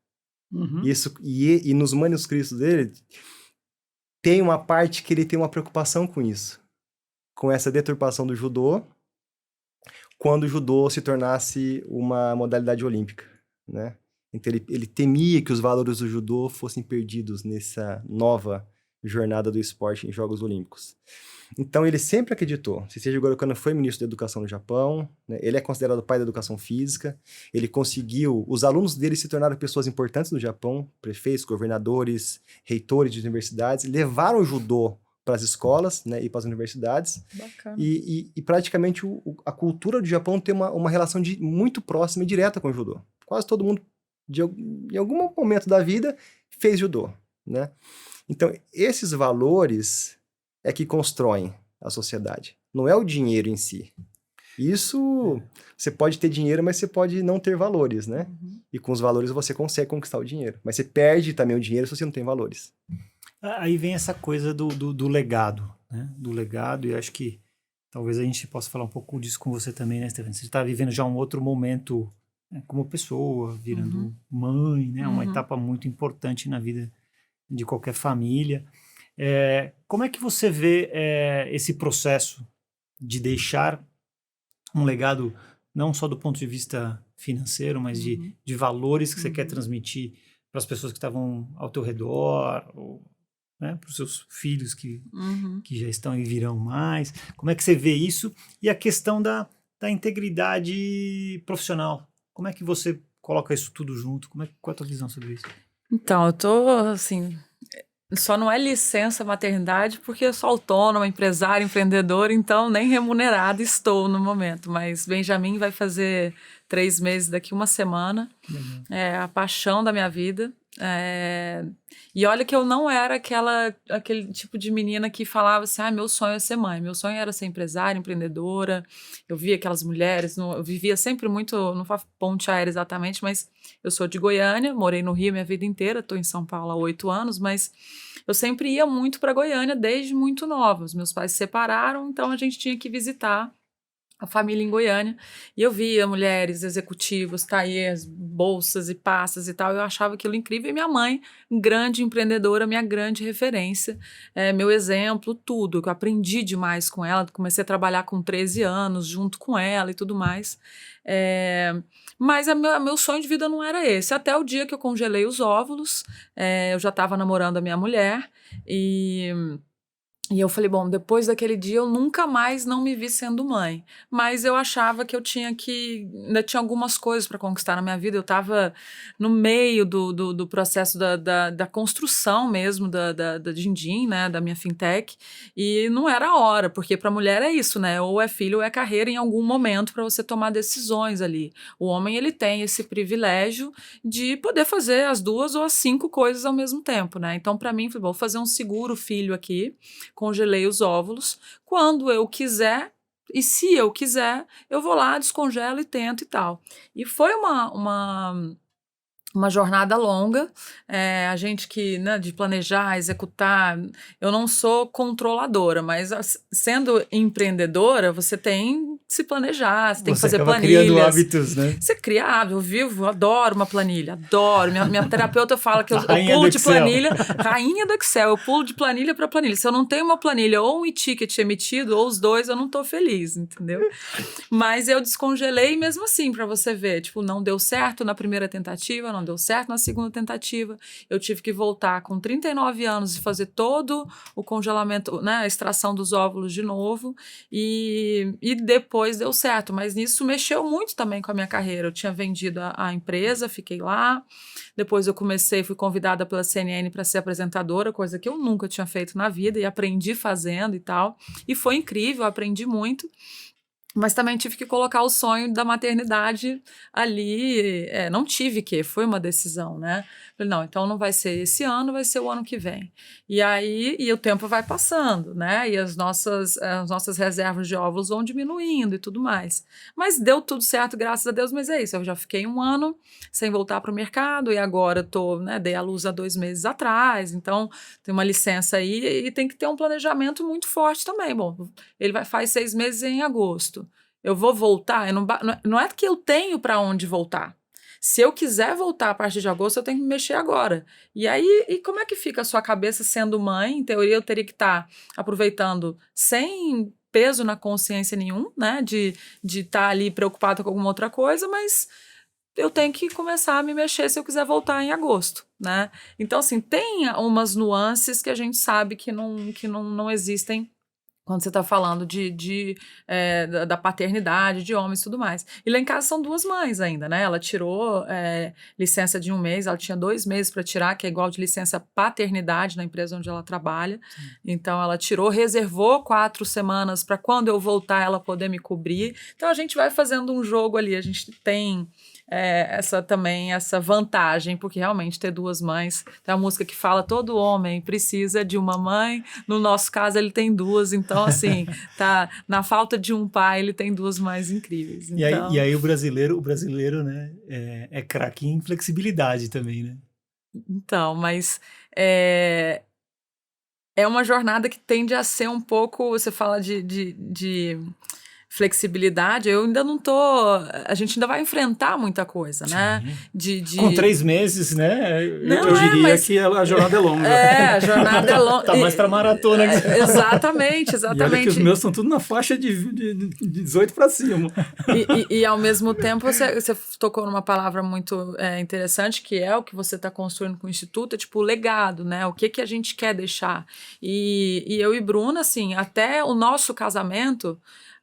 Isso, e nos manuscritos dele, tem uma parte que ele tem uma preocupação com isso. Com essa deturpação do judô, quando o judô se tornasse uma modalidade olímpica, né? Então ele temia que os valores do judô fossem perdidos nessa nova jornada do esporte em Jogos Olímpicos. Então ele sempre acreditou. Sensei Jigoro Kano foi ministro da Educação no Japão, né? Ele é considerado o pai da educação física. Ele conseguiu, os alunos dele se tornaram pessoas importantes no Japão, prefeitos, governadores, reitores de universidades, levaram o judô para as escolas, né, e para as universidades. Bacana. E praticamente a cultura do Japão tem uma relação muito próxima e direta com o judô. Quase todo mundo, em algum momento da vida, fez judô, né? Então, esses valores é que constroem a sociedade. Não é o dinheiro em si. Isso, você pode ter dinheiro, mas você pode não ter valores, né? E com os valores você consegue conquistar o dinheiro. Mas você perde também o dinheiro se você não tem valores. Aí vem essa coisa do legado, né? Do legado, e eu acho que talvez a gente possa falar um pouco disso com você também, né, Stefania? Você está vivendo já um outro momento, né, como pessoa, virando mãe, né? Uma etapa muito importante na vida de qualquer família. Como é que você vê esse processo de deixar um legado, não só do ponto de vista financeiro, mas de valores que você quer transmitir para as pessoas que estavam ao teu redor, ou, né, para os seus filhos que já estão e virão mais? Como é que você vê isso? E a questão da integridade profissional. Como é que você coloca isso tudo junto? Qual é a tua visão sobre isso? Então, eu tô, assim, só não é licença maternidade porque eu sou autônoma, empresária, empreendedora, então nem remunerada estou no momento. Mas Benjamin vai fazer 3 meses daqui uma semana. É a paixão da minha vida. E olha que eu não era aquele tipo de menina que falava assim, meu sonho é ser mãe. Meu sonho era ser empresária, empreendedora. Eu via aquelas mulheres, eu vivia sempre muito, não faço ponte aérea exatamente, mas eu sou de Goiânia, morei no Rio minha vida inteira, estou em São Paulo há 8 anos, mas eu sempre ia muito para Goiânia desde muito nova. Os meus pais se separaram, então a gente tinha que visitar a família em Goiânia, e eu via mulheres, executivos, taiers, bolsas e pastas e tal, eu achava aquilo incrível, e minha mãe, grande empreendedora, minha grande referência, meu exemplo, tudo, que eu aprendi demais com ela, comecei a trabalhar com 13 anos, junto com ela e tudo mais, mas meu sonho de vida não era esse, até o dia que eu congelei os óvulos, eu já estava namorando a minha mulher, e E eu falei, bom, depois daquele dia eu nunca mais não me vi sendo mãe. Mas eu achava que eu ainda tinha algumas coisas para conquistar na minha vida. Eu estava no meio do processo da construção mesmo da Dindim, né, da minha fintech. E não era a hora, porque para a mulher é isso, né? Ou é filho ou é carreira em algum momento para você tomar decisões ali. O homem, ele tem esse privilégio de poder fazer as 2 ou as 5 coisas ao mesmo tempo, né? Então, para mim, falei, vou fazer um seguro filho aqui, congelei os óvulos. Quando eu quiser, e se eu quiser, eu vou lá, descongelo e tento e tal. E foi uma jornada longa, a gente que, né, de planejar, executar, eu não sou controladora, mas sendo empreendedora, você tem que se planejar, você tem que fazer planilhas. Criando hábitos, né? Você cria hábitos, eu vivo, adoro uma planilha, adoro. Minha terapeuta fala que eu pulo de planilha, rainha do Excel, eu pulo de planilha para planilha. Se eu não tenho uma planilha ou um e-ticket emitido, ou os dois, eu não tô feliz, entendeu? Mas eu descongelei mesmo assim, para você ver, tipo, não deu certo na primeira tentativa, não deu certo na segunda tentativa, eu tive que voltar com 39 anos e fazer todo o congelamento, né, a extração dos óvulos de novo, e depois deu certo, mas nisso mexeu muito também com a minha carreira. Eu tinha vendido a empresa, fiquei lá, depois eu fui convidada pela CNN para ser apresentadora, coisa que eu nunca tinha feito na vida, e aprendi fazendo e tal, e foi incrível, aprendi muito. Mas também tive que colocar o sonho da maternidade ali, não tive que, foi uma decisão, né? Falei, não, então não vai ser esse ano, vai ser o ano que vem. E aí, o tempo vai passando, né? E as nossas reservas de óvulos vão diminuindo e tudo mais. Mas deu tudo certo, graças a Deus, mas é isso, eu já fiquei 1 ano sem voltar para o mercado, e agora dei à luz há 2 meses atrás, então tem uma licença aí, e tem que ter um planejamento muito forte também. Bom, faz 6 meses em agosto. Eu vou voltar, não é que eu tenho para onde voltar. Se eu quiser voltar a partir de agosto, eu tenho que me mexer agora. E aí, como é que fica a sua cabeça sendo mãe? Em teoria, eu teria que estar aproveitando sem peso na consciência nenhum, né? De estar ali preocupada com alguma outra coisa, mas eu tenho que começar a me mexer se eu quiser voltar em agosto, né? Então, assim, tem umas nuances que a gente sabe que não existem quando você está falando da paternidade, de homens e tudo mais. E lá em casa são 2 mães ainda, né? Ela tirou licença de 1 mês, ela tinha 2 meses para tirar, que é igual de licença paternidade na empresa onde ela trabalha. Sim. Então, ela tirou, reservou 4 semanas para quando eu voltar ela poder me cobrir. Então, a gente vai fazendo um jogo ali, a gente tem essa vantagem, porque realmente ter 2 mães, tem uma música que fala, todo homem precisa de uma mãe, no nosso caso ele tem 2, então assim, tá, na falta de um pai ele tem 2 mães incríveis. Então... E aí o brasileiro, né, é craque em flexibilidade também, né? Então, mas é uma jornada que tende a ser um pouco, você fala de flexibilidade, eu ainda não a gente ainda vai enfrentar muita coisa, né? Com 3 meses, né? Eu diria que a jornada é longa. A jornada é longa. Tá mais pra maratona. Exatamente. E olha que os meus estão tudo na faixa de 18 para cima. E ao mesmo tempo, você tocou numa palavra muito interessante, que é o que você está construindo com o Instituto, é tipo o legado, né? O que a gente quer deixar. E eu e Bruna, assim, até o nosso casamento,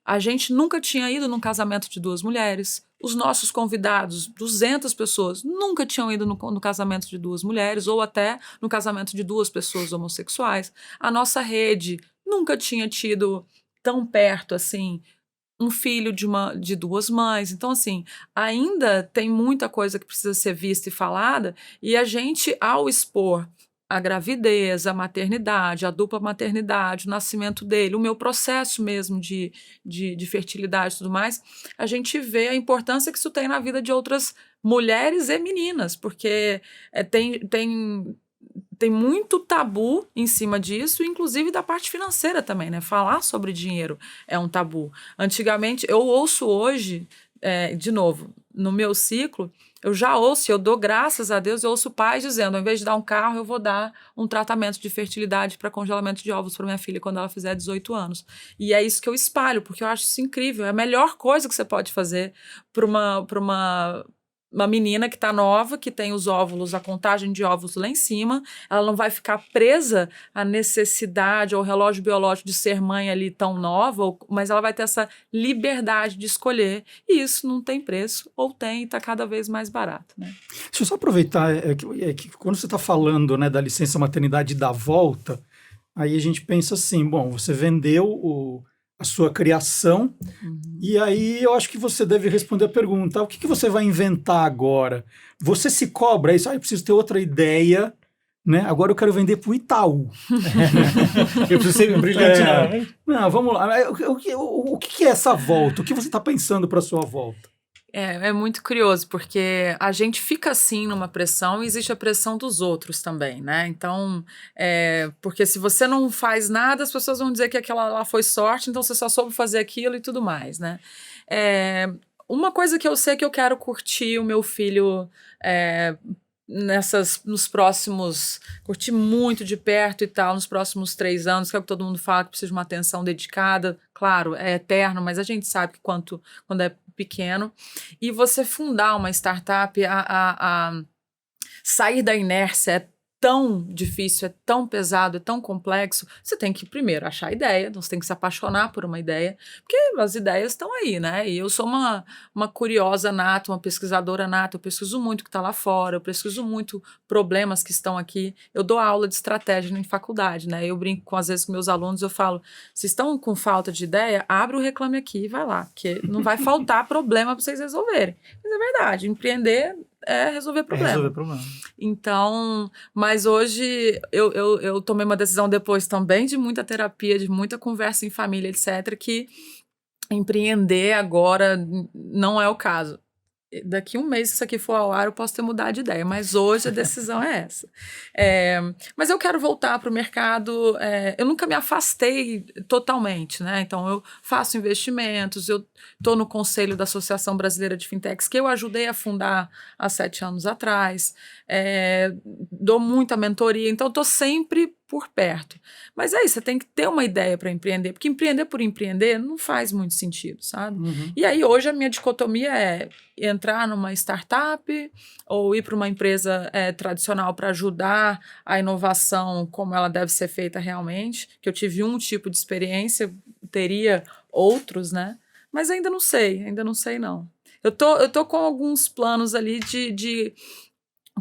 a gente nunca tinha ido num casamento de 2 mulheres. Os nossos convidados, 200 pessoas, nunca tinham ido no casamento de 2 mulheres ou até no casamento de 2 pessoas homossexuais. A nossa rede nunca tinha tido tão perto, assim, um filho de 2 mães. Então, assim, ainda tem muita coisa que precisa ser vista e falada, e a gente, ao expor a gravidez, a maternidade, a dupla maternidade, o nascimento dele, o meu processo mesmo de fertilidade e tudo mais, a gente vê a importância que isso tem na vida de outras mulheres e meninas, porque tem muito tabu em cima disso, inclusive da parte financeira também, né? Falar sobre dinheiro é um tabu. Antigamente, eu ouço hoje, de novo, no meu ciclo, eu já ouço, eu dou graças a Deus, eu ouço pais dizendo, ao invés de dar um carro, eu vou dar um tratamento de fertilidade para congelamento de óvulos para minha filha quando ela fizer 18 anos. E é isso que eu espalho, porque eu acho isso incrível. É a melhor coisa que você pode fazer para uma uma menina que está nova, que tem os óvulos, a contagem de óvulos lá em cima, ela não vai ficar presa à necessidade, ao relógio biológico de ser mãe ali tão nova, mas ela vai ter essa liberdade de escolher. E isso não tem preço, ou tem e está cada vez mais barato, né? Deixa eu só aproveitar, que quando você está falando, né, da licença maternidade da volta, aí a gente pensa assim, bom, você vendeu a sua criação, e aí eu acho que você deve responder a pergunta, o que você vai inventar agora? Você se cobra isso? Eu preciso ter outra ideia, né? Agora eu quero vender para o Itaú. Eu preciso ser brilhante, Não, vamos lá. O que é essa volta? O que você está pensando para a sua volta? É muito curioso, porque a gente fica assim numa pressão e existe a pressão dos outros também, né? Então, porque se você não faz nada, as pessoas vão dizer que aquela lá foi sorte, então você só soube fazer aquilo e tudo mais, né? Uma coisa que eu sei é que eu quero curtir o meu filho nos próximos, curtir muito de perto e tal, nos próximos 3 anos, que é o que todo mundo fala, que precisa de uma atenção dedicada, claro, é eterno, mas a gente sabe que quando é pequeno, e você fundar uma startup, a sair da inércia é tão difícil, é tão pesado, é tão complexo, você tem que primeiro achar a ideia, você tem que se apaixonar por uma ideia, porque as ideias estão aí, né? E eu sou uma curiosa nata, uma pesquisadora nata, eu pesquiso muito o que está lá fora, eu pesquiso muito problemas que estão aqui, eu dou aula de estratégia em faculdade, né? Eu brinco às vezes com meus alunos, eu falo, se estão com falta de ideia, abre o Reclame Aqui e vai lá, porque não vai faltar problema para vocês resolverem. Mas é verdade, empreender é resolver problema. Resolver problema. Então, mas hoje eu tomei uma decisão depois também de muita terapia, de muita conversa em família, etc., que empreender agora não é o caso. Daqui 1 mês, se isso aqui for ao ar, eu posso ter mudado de ideia, mas hoje a decisão é essa. Mas eu quero voltar para o mercado, eu nunca me afastei totalmente, né? Então, eu faço investimentos, eu estou no conselho da Associação Brasileira de Fintechs, que eu ajudei a fundar há 7 anos atrás, dou muita mentoria, então estou sempre por perto. Mas é isso, você tem que ter uma ideia para empreender, porque empreender por empreender não faz muito sentido, sabe? E aí, hoje, a minha dicotomia é entrar numa startup ou ir para uma empresa tradicional para ajudar a inovação como ela deve ser feita realmente, que eu tive um tipo de experiência, teria outros, né? Mas ainda não sei não. Eu tô com alguns planos ali de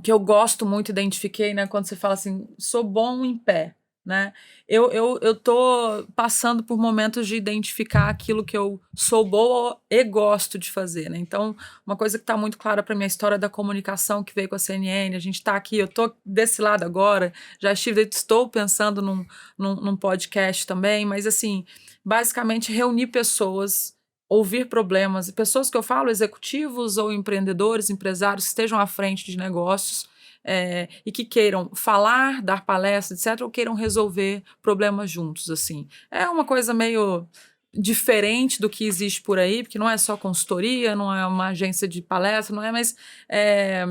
que eu gosto muito, identifiquei, né? Quando você fala assim, sou bom em pé, né? Eu tô passando por momentos de identificar aquilo que eu sou boa e gosto de fazer, né? Então, uma coisa que está muito clara para minha história da comunicação que veio com a CNN, a gente está aqui, eu tô desse lado agora, estou pensando num podcast também, mas assim, basicamente reunir pessoas, ouvir problemas, pessoas que eu falo, executivos ou empreendedores, empresários que estejam à frente de negócios e que queiram falar, dar palestra, etc., ou queiram resolver problemas juntos, assim. É uma coisa meio diferente do que existe por aí, porque não é só consultoria, não é uma agência de palestra, não é, mas é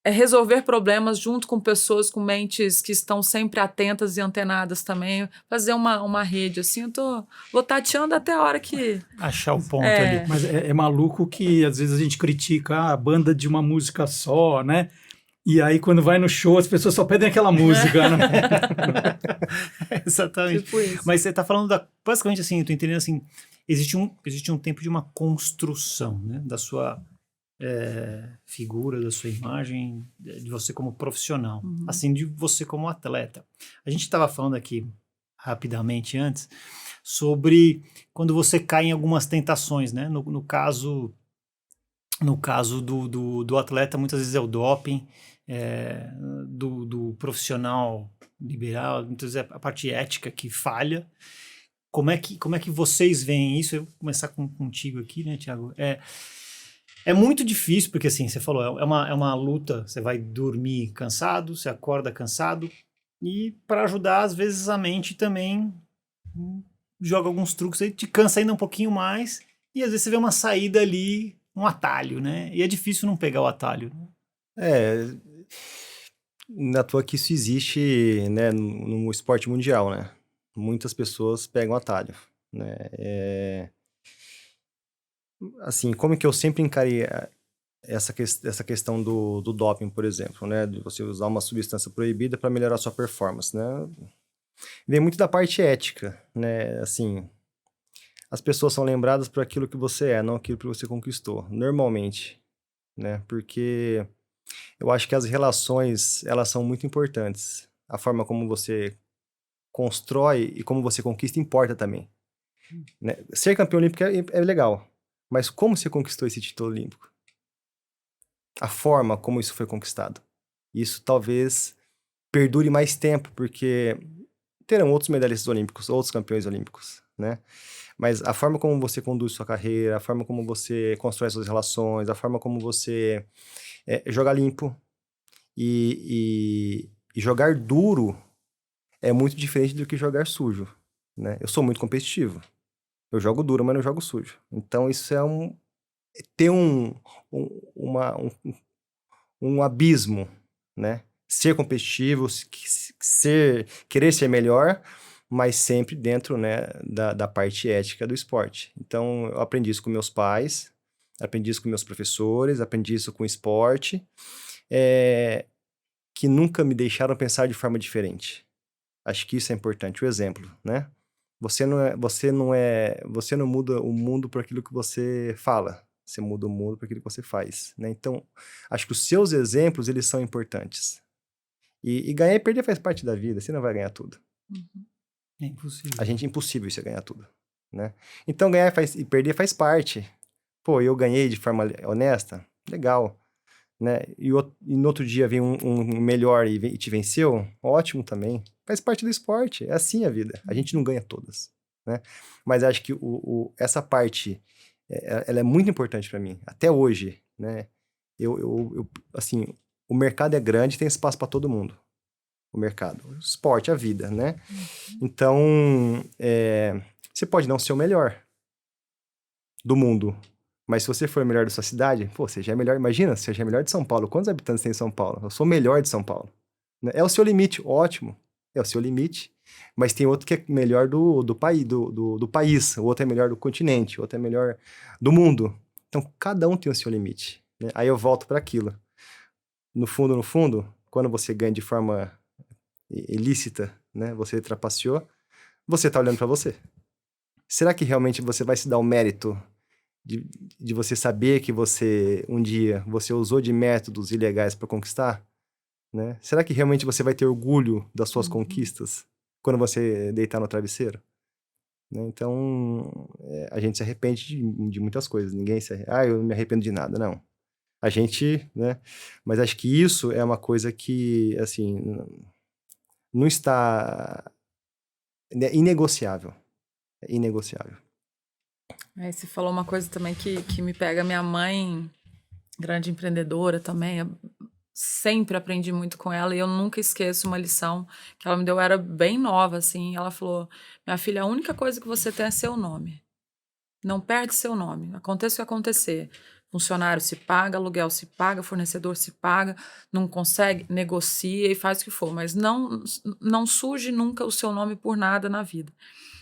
resolver problemas junto com pessoas com mentes que estão sempre atentas e antenadas também, fazer uma rede, assim, vou tateando até a hora que... Achar o ponto ali. Mas é maluco que às vezes a gente critica a banda de uma música só, né? E aí quando vai no show as pessoas só pedem aquela música, né? Exatamente. Tipo isso. Mas você está falando basicamente assim, eu tô entendendo assim, existe um tempo de uma construção, né? Da sua... figura, da sua imagem, de você como profissional, assim, de você como atleta. A gente estava falando aqui rapidamente antes sobre quando você cai em algumas tentações, né? No caso do atleta, muitas vezes é o doping, do profissional liberal, muitas vezes é a parte ética que falha. Como é que vocês veem isso? Eu vou começar contigo aqui, né, Thiago? É muito difícil, porque assim, você falou, é uma luta, você vai dormir cansado, você acorda cansado, e para ajudar, às vezes, a mente também joga alguns truques aí, te cansa ainda um pouquinho mais, e às vezes você vê uma saída ali, um atalho, né? E é difícil não pegar o atalho. Não é à toa que isso existe, né, no esporte mundial, né? Muitas pessoas pegam atalho, né? Assim, como que eu sempre encarei essa questão do doping, por exemplo, né? De você usar uma substância proibida para melhorar a sua performance, né? Vem muito da parte ética, né? Assim, as pessoas são lembradas por aquilo que você é, não aquilo que você conquistou, normalmente, né? Porque eu acho que as relações, elas são muito importantes. A forma como você constrói e como você conquista importa também, né? Ser campeão olímpico é legal, mas como você conquistou esse título olímpico? A forma como isso foi conquistado. Isso talvez perdure mais tempo, porque terão outros medalhistas olímpicos, outros campeões olímpicos, né? Mas a forma como você conduz sua carreira, a forma como você constrói suas relações, a forma como você joga limpo e jogar duro é muito diferente do que jogar sujo, né? Eu sou muito competitivo. Eu jogo duro, mas não jogo sujo. Então isso tem um abismo, né? Ser competitivo, querer ser melhor, mas sempre dentro, né, da parte ética do esporte. Então, eu aprendi isso com meus pais, aprendi isso com meus professores, aprendi isso com o esporte, que nunca me deixaram pensar de forma diferente. Acho que isso é importante, o exemplo, né? Você não muda o mundo por aquilo que você fala, você muda o mundo por aquilo que você faz, né? Então, acho que os seus exemplos, eles são importantes. E ganhar e perder faz parte da vida, você não vai ganhar tudo. É impossível. É impossível você ganhar tudo, né? Então, ganhar e perder faz parte. Pô, eu ganhei de forma honesta, legal, né? E no outro dia vem um melhor e te venceu, ótimo também. Faz parte do esporte, é assim a vida. A gente não ganha todas, né? Mas acho que essa parte, ela é muito importante para mim, até hoje, né? Assim, o mercado é grande, tem espaço para todo mundo. O mercado, o esporte, a vida, né? Então, você pode não ser o melhor do mundo, mas se você for o melhor da sua cidade, pô, você já é melhor. Imagina, você já é melhor de São Paulo. Quantos habitantes tem em São Paulo? Eu sou o melhor de São Paulo. Né? É o seu limite, ótimo. É o seu limite. Mas tem outro que é melhor do país, do país. O outro é melhor do continente. O outro é melhor do mundo. Então, cada um tem o seu limite. Né? Aí eu volto para aquilo. No fundo, quando você ganha de forma ilícita, né? Você trapaceou, você tá olhando para você. Será que realmente você vai se dar o mérito de você saber que um dia você usou de métodos ilegais para conquistar, né? Será que realmente você vai ter orgulho das suas conquistas quando você deitar no travesseiro? Né? Então, a gente se arrepende de muitas coisas. eu não me arrependo de nada, não. A gente, né? Mas acho que isso é uma coisa que, assim, não está... É inegociável. É inegociável. Você falou uma coisa também que me pega. Minha mãe, grande empreendedora também, eu sempre aprendi muito com ela e eu nunca esqueço uma lição que ela me deu. Eu era bem nova, assim. Ela falou: minha filha, a única coisa que você tem é seu nome. Não perde seu nome. Aconteça o que acontecer. Funcionário se paga, aluguel se paga, fornecedor se paga, não consegue, negocia e faz o que for. Mas não suje nunca o seu nome por nada na vida.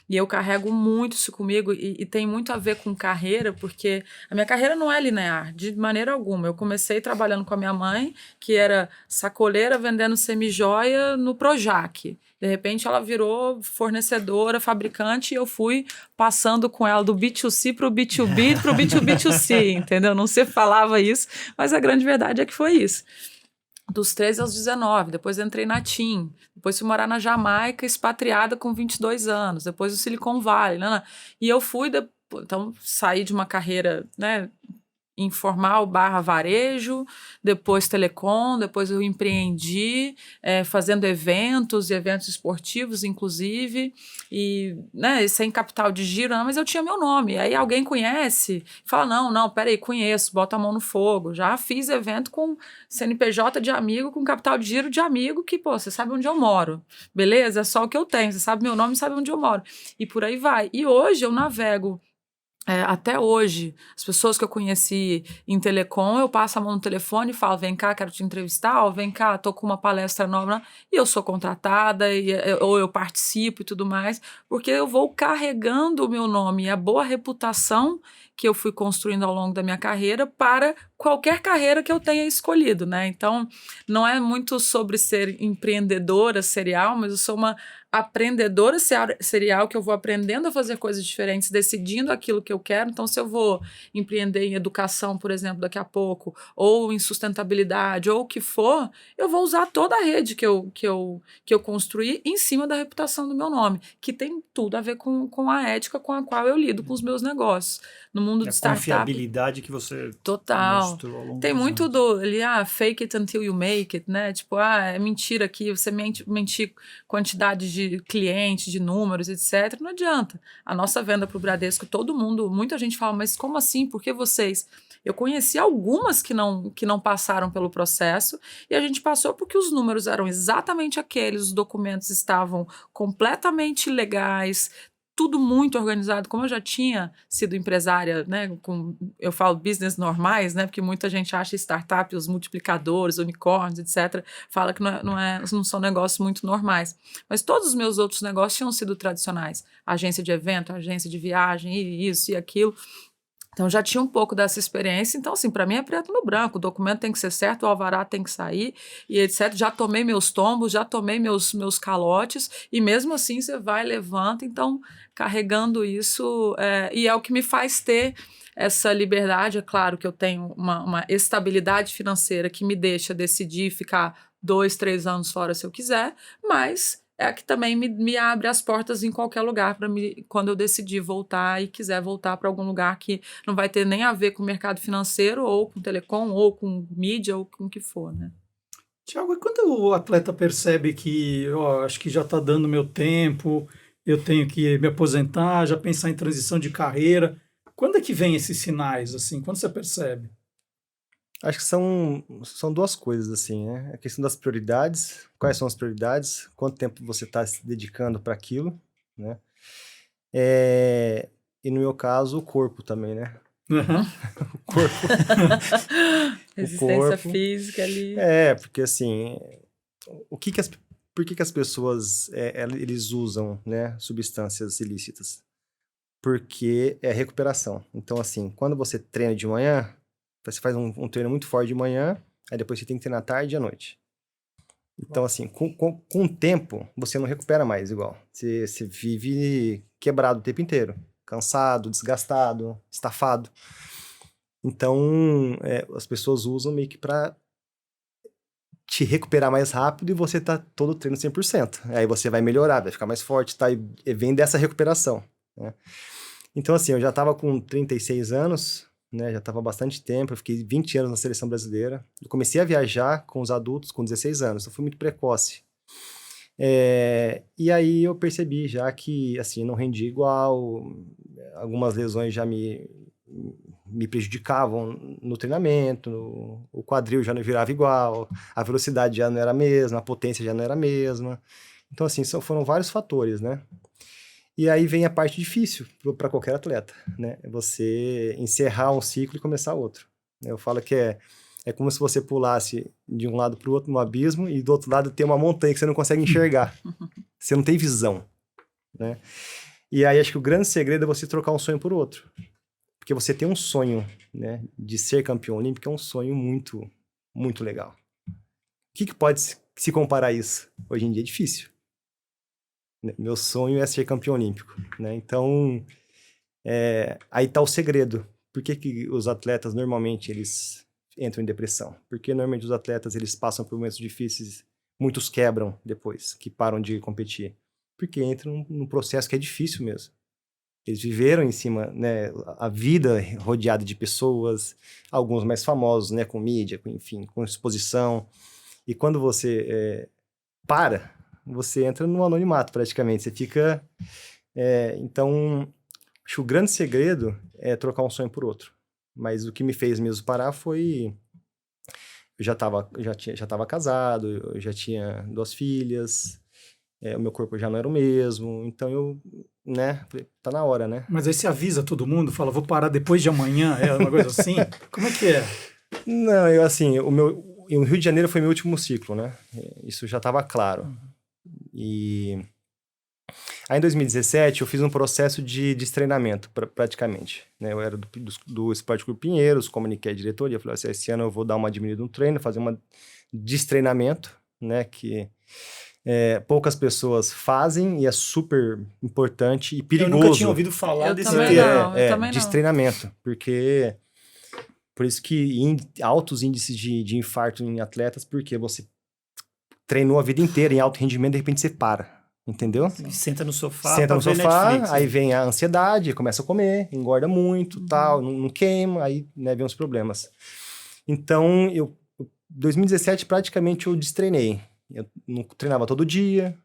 E eu carrego muito isso comigo e tem muito a ver com carreira, porque a minha carreira não é linear, de maneira alguma. Eu comecei trabalhando com a minha mãe, que era sacoleira vendendo semijoia no Projac. De repente ela virou fornecedora, fabricante, e eu fui passando com ela do B2C para o B2B, para o B2B2C, entendeu? Não se falava isso, mas a grande verdade é que foi isso. Dos 13 aos 19, depois entrei na TIM, depois fui morar na Jamaica, expatriada com 22 anos, depois o Silicon Valley, né? E eu fui, então saí de uma carreira, né, informal / varejo, depois telecom, depois eu empreendi, fazendo eventos e eventos esportivos, inclusive, e, né, sem capital de giro, não, mas eu tinha meu nome. Aí alguém conhece, fala, não, peraí, conheço, bota a mão no fogo. Já fiz evento com CNPJ de amigo, com capital de giro de amigo, que, pô, você sabe onde eu moro, beleza? É só o que eu tenho, você sabe meu nome, sabe onde eu moro. E por aí vai. E hoje eu navego. Até hoje, as pessoas que eu conheci em telecom, eu passo a mão no telefone e falo: vem cá, quero te entrevistar, ou vem cá, tô com uma palestra nova, e eu sou contratada, ou eu participo e tudo mais, porque eu vou carregando o meu nome e a boa reputação que eu fui construindo ao longo da minha carreira para qualquer carreira que eu tenha escolhido, né? Então, não é muito sobre ser empreendedora serial, mas eu sou uma aprendedora serial, que eu vou aprendendo a fazer coisas diferentes, decidindo aquilo que eu quero. Então, se eu vou empreender em educação, por exemplo, daqui a pouco, ou em sustentabilidade, ou o que for, eu vou usar toda a rede que eu construí em cima da reputação do meu nome, que tem tudo a ver com a ética com a qual eu lido com os meus negócios. No mundo de A startup... confiabilidade que você Total. mostrou ao longo Tem dos muito anos. fake it until you make it, né? Tipo, é mentira aqui, você mentir quantidade de clientes, de números, etc. Não adianta. A nossa venda para o Bradesco, muita gente fala, mas como assim? Por que vocês? Eu conheci algumas que não passaram pelo processo e a gente passou porque os números eram exatamente aqueles, os documentos estavam completamente legais, tudo muito organizado. Como eu já tinha sido empresária, né, eu falo business normais, né, porque muita gente acha startup, os multiplicadores, unicórnios, etc., fala que não são negócios muito normais. Mas todos os meus outros negócios tinham sido tradicionais. Agência de evento, agência de viagem, e isso e aquilo. Então, já tinha um pouco dessa experiência. Então, assim, para mim é preto no branco. O documento tem que ser certo, o alvará tem que sair, e etc. Já tomei meus tombos, já tomei meus calotes, e mesmo assim você vai, levanta. Então, carregando isso, e é o que me faz ter essa liberdade. É claro que eu tenho uma estabilidade financeira que me deixa decidir ficar 2, 3 anos fora se eu quiser, mas é a que também me abre as portas em qualquer lugar para quando eu decidir voltar e quiser voltar para algum lugar que não vai ter nem a ver com o mercado financeiro, ou com telecom, ou com mídia, ou com o que for, né? Tiago, e quando o atleta percebe que, ó, acho que já está dando meu tempo, eu tenho que me aposentar, já pensar em transição de carreira, quando é que vem esses sinais, assim? Quando você percebe? Acho que são duas coisas, assim, né? A questão das prioridades, quais são as prioridades, quanto tempo você está se dedicando para aquilo, né? E no meu caso, o corpo também, né? Uhum. O corpo. Resistência corpo. física ali. Porque assim, por que as pessoas, eles usam, né, substâncias ilícitas? Porque é recuperação. Então, assim, quando você treina de manhã, você faz um treino muito forte de manhã, aí depois você tem que treinar à tarde e à noite. Então, assim, com o tempo, você não recupera mais igual. Você vive quebrado o tempo inteiro. Cansado, desgastado, estafado. Então, as pessoas usam meio que pra te recuperar mais rápido e você tá todo o treino 100%. Aí você vai melhorar, vai ficar mais forte, tá? E vem dessa recuperação, né? Então, assim, eu já tava com 36 anos, né? Já tava há bastante tempo, eu fiquei 20 anos na seleção brasileira. Eu comecei a viajar com os adultos com 16 anos, eu fui muito precoce. E aí eu percebi já que, assim, não rendia igual, algumas lesões já me prejudicavam no treinamento, o quadril já não virava igual, a velocidade já não era a mesma, a potência já não era a mesma. Então, assim, foram vários fatores, né? E aí vem a parte difícil para qualquer atleta, né? É você encerrar um ciclo e começar outro. Eu falo que é como se você pulasse de um lado para o outro no abismo e do outro lado tem uma montanha que você não consegue enxergar. Você não tem visão, né? E aí acho que o grande segredo é você trocar um sonho por outro. Porque você tem um sonho, né, de ser campeão olímpico, é um sonho muito, muito legal. O que pode se comparar a isso? Hoje em dia é difícil. Meu sonho é ser campeão olímpico, né? Então, aí tá o segredo. Por que os atletas, normalmente, eles entram em depressão? Porque, normalmente, os atletas, eles passam por momentos difíceis, muitos quebram depois, que param de competir. Porque entram num processo que é difícil mesmo. Eles viveram em cima, né, a vida rodeada de pessoas, alguns mais famosos, né, com mídia, enfim, com exposição. E quando você você entra no anonimato praticamente. Você fica... então, acho que o grande segredo é trocar um sonho por outro. Mas o que me fez mesmo parar foi... Eu já estava casado, eu já tinha 2 filhas, o meu corpo já não era o mesmo, então né, tá na hora, né? Mas aí você avisa todo mundo, fala, vou parar depois de amanhã, uma coisa assim? Como é que é? Não, assim, o Rio de Janeiro foi meu último ciclo, né? Isso já estava claro. E Aí em 2017 eu fiz um processo de destreinamento, praticamente. Né? Eu era do Esporte Clube Pinheiros, comuniquei a diretoria, falei assim, esse ano eu vou dar uma diminuída no treino, fazer um destreinamento, né? Que poucas pessoas fazem e é super importante e perigoso. Eu nunca tinha ouvido falar desse também termo. não, eu também não. Destreinamento, porque... Por isso que altos índices de infarto em atletas, porque você treinou a vida inteira em alto rendimento, de repente você para. Entendeu? Senta no sofá, Senta no sofá, Netflix, aí vem a ansiedade, começa a comer, engorda muito, tal, não queima, aí né, vem os problemas. Então, 2017 praticamente eu destreinei. Eu não treinava todo dia,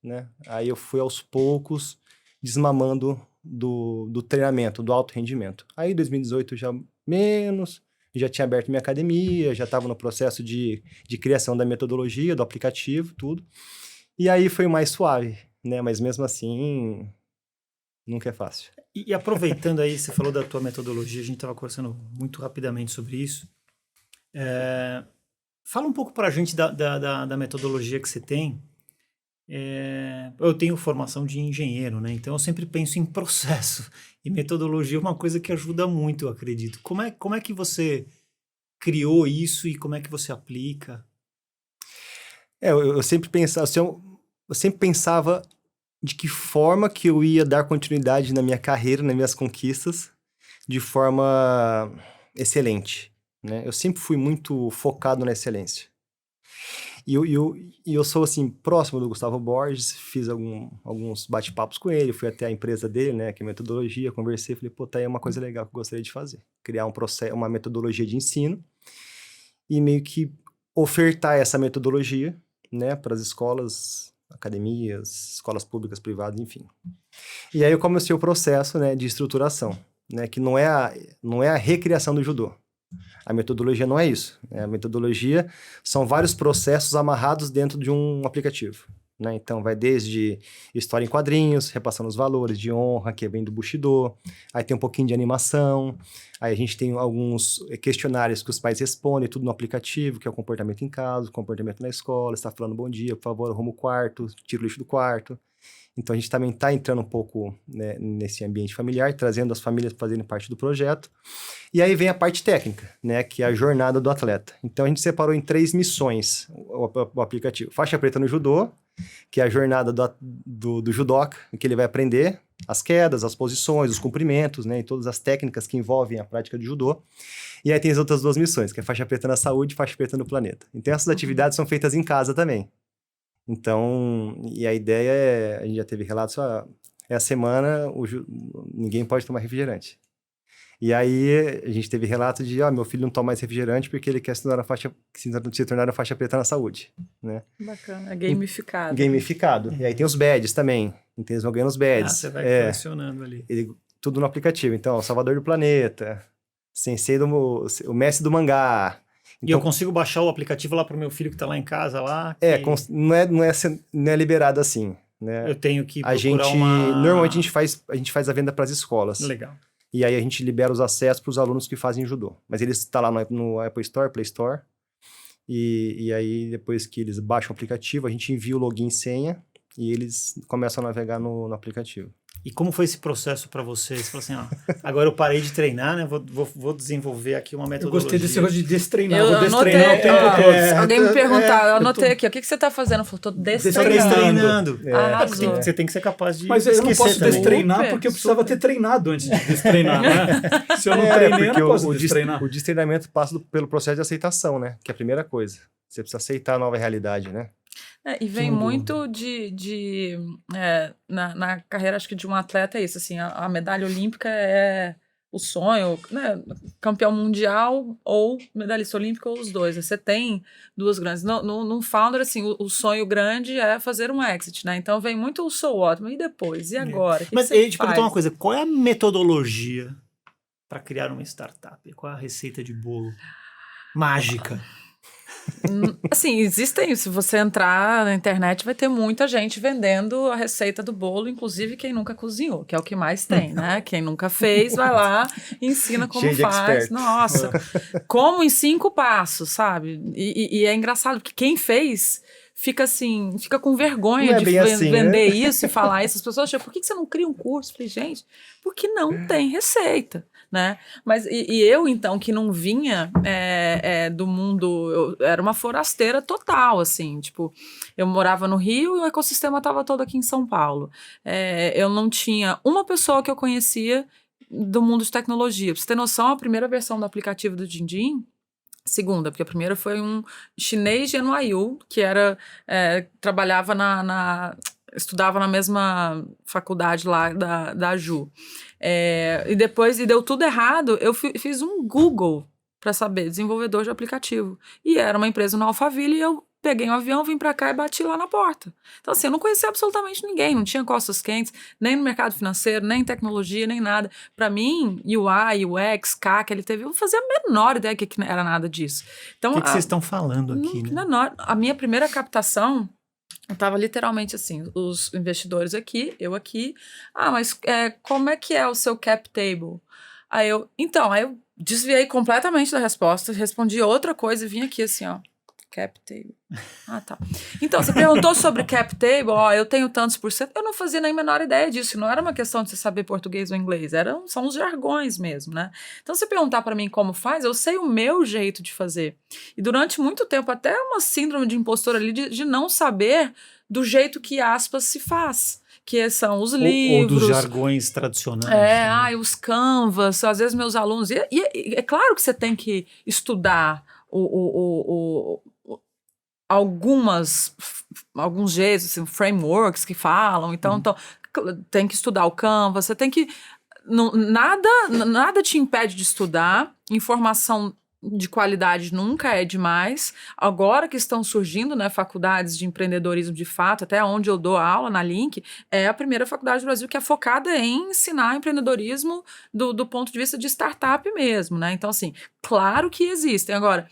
né? Aí eu fui aos poucos desmamando do treinamento, do alto rendimento. Aí 2018 já menos, já tinha aberto minha academia, já estava no processo de criação da metodologia, do aplicativo, tudo. E aí foi mais suave, né? Mas mesmo assim, nunca é fácil. E aproveitando aí, você falou da tua metodologia, a gente estava conversando muito rapidamente sobre isso. Fala um pouco para a gente da metodologia que você tem. Eu tenho formação de engenheiro, né? Então eu sempre penso em processo. E metodologia é uma coisa que ajuda muito, eu acredito. Como é que você criou isso e como é que você aplica? Eu sempre pensava de que forma que eu ia dar continuidade na minha carreira, nas minhas conquistas, de forma excelente, né? Eu sempre fui muito focado na excelência. E eu sou, assim, próximo do Gustavo Borges, fiz alguns bate-papos com ele, fui até a empresa dele, né, que é Metodologia, conversei, falei, pô, tá aí uma coisa legal que eu gostaria de fazer. Criar uma metodologia de ensino e meio que ofertar essa metodologia, né, para as escolas, academias, escolas públicas, privadas, enfim. E aí eu comecei o processo, né, de estruturação, né, que não é a recriação do judô. A metodologia não é isso. A metodologia são vários processos amarrados dentro de um aplicativo. Né? Então, vai desde história em quadrinhos, repassando os valores de honra, que vem do Bushido. Aí tem um pouquinho de animação. Aí a gente tem alguns questionários que os pais respondem, tudo no aplicativo, que é o comportamento em casa, o comportamento na escola. Você está falando bom dia, por favor, arruma o quarto, tira o lixo do quarto. Então, a gente também está entrando um pouco, né, nesse ambiente familiar, trazendo as famílias para fazerem parte do projeto. E aí vem a parte técnica, né, que é a jornada do atleta. Então, a gente separou em 3 missões o aplicativo. Faixa preta no judô, que é a jornada do judoca, em que ele vai aprender as quedas, as posições, os cumprimentos, né, e todas as técnicas que envolvem a prática de judô. E aí tem as outras 2 missões, que é faixa preta na saúde e faixa preta no planeta. Então, essas atividades são feitas em casa também. Então, e a ideia a gente já teve relatos, a semana ninguém pode tomar refrigerante. E aí a gente teve relato de, meu filho não toma mais refrigerante porque ele quer se tornar a faixa preta na saúde, né? Bacana, é gamificado. Gamificado. E aí tem os badges também, então eles vão ganhando os badges. Você vai colecionando ali. Tudo no aplicativo, então, Salvador do Planeta, Sensei o mestre do mangá. Então, e eu consigo baixar o aplicativo lá para o meu filho que está lá em casa, lá? Não é liberado assim, né? Eu tenho que procurar Normalmente a gente faz a venda para as escolas. Legal. E aí a gente libera os acessos para os alunos que fazem judô. Mas eles estão lá no Apple Store, Play Store. E aí, depois que eles baixam o aplicativo, a gente envia o login e senha e eles começam a navegar no aplicativo. E como foi esse processo para você? Você falou assim, agora eu parei de treinar, né? Vou desenvolver aqui uma metodologia. Eu gostei desse negócio de destreinar. Eu vou destreinar anotei, o tempo todo. Alguém me perguntar, eu anotei aqui, o que você tá fazendo? Eu falei, tô destreinando. Arrasou. Você tem que ser capaz de Mas eu não posso também. destreinar porque eu precisava ter treinado antes de destreinar, né? Se eu não treinei, eu não posso destreinar. O destreinamento passa pelo processo de aceitação, né? Que é a primeira coisa. Você precisa aceitar a nova realidade, né? E vem muito na carreira, acho que de um atleta é isso, assim, a medalha olímpica é o sonho, né, campeão mundial ou medalhista olímpico ou os dois, você tem 2 grandes, no Founder, assim, o sonho grande é fazer um exit, né, então vem muito o so what, e depois, e agora? Mas eu te perguntar uma coisa, qual é a metodologia para criar uma startup? Qual é a receita de bolo mágica? Assim, existem, se você entrar na internet vai ter muita gente vendendo a receita do bolo, inclusive quem nunca cozinhou, que é o que mais tem, né? Quem nunca fez, vai lá e ensina como faz. Nossa, como em 5 passos, sabe? E é engraçado, porque quem fez fica assim, fica com vergonha Não é de bem assim, né? vender isso e falar isso. As pessoas acham, por que você não cria um curso? Eu falei, gente, porque não tem receita, né? Mas, e eu, então, que não vinha do mundo, eu era uma forasteira total, assim, tipo, eu morava no Rio e o ecossistema estava todo aqui em São Paulo. Eu não tinha uma pessoa que eu conhecia do mundo de tecnologia. Pra você ter noção, a primeira versão do aplicativo do Dindim, segunda, porque a primeira foi um chinês de NYU, que trabalhava estudava na mesma faculdade lá da Ju. E depois, deu tudo errado, eu fiz um Google para saber, desenvolvedor de aplicativo. E era uma empresa no Alphaville e eu peguei um avião, vim para cá e bati lá na porta. Então, assim, eu não conhecia absolutamente ninguém, não tinha costas quentes, nem no mercado financeiro, nem em tecnologia, nem nada. Para mim, UI, UX, CAC, LTV, eu não fazia a menor ideia que era nada disso. Então, O que vocês estão falando aqui, né? A minha primeira captação, eu estava literalmente assim, os investidores aqui, eu aqui. Mas como é que é o seu cap table? Aí eu desviei completamente da resposta, respondi outra coisa e vim aqui assim, ó. Cap table. Tá. Então, você perguntou sobre cap table, eu tenho tantos por cento. Eu não fazia nem a menor ideia disso. Não era uma questão de você saber português ou inglês. São os jargões mesmo, né? Então, se perguntar para mim como faz, eu sei o meu jeito de fazer. E durante muito tempo, até uma síndrome de impostor ali, de não saber do jeito que aspas se faz. Que são os livros. Ou dos jargões tradicionais. Os canvas. Às vezes meus alunos... E é claro que você tem que estudar alguns jeitos, assim, frameworks que falam, então tem que estudar o Canva, você tem que... Nada te impede de estudar, informação de qualidade nunca é demais. Agora que estão surgindo, né, faculdades de empreendedorismo de fato, até onde eu dou aula na Link, é a primeira faculdade do Brasil que é focada em ensinar empreendedorismo do ponto de vista de startup mesmo, né? Então, assim, claro que existem. Agora,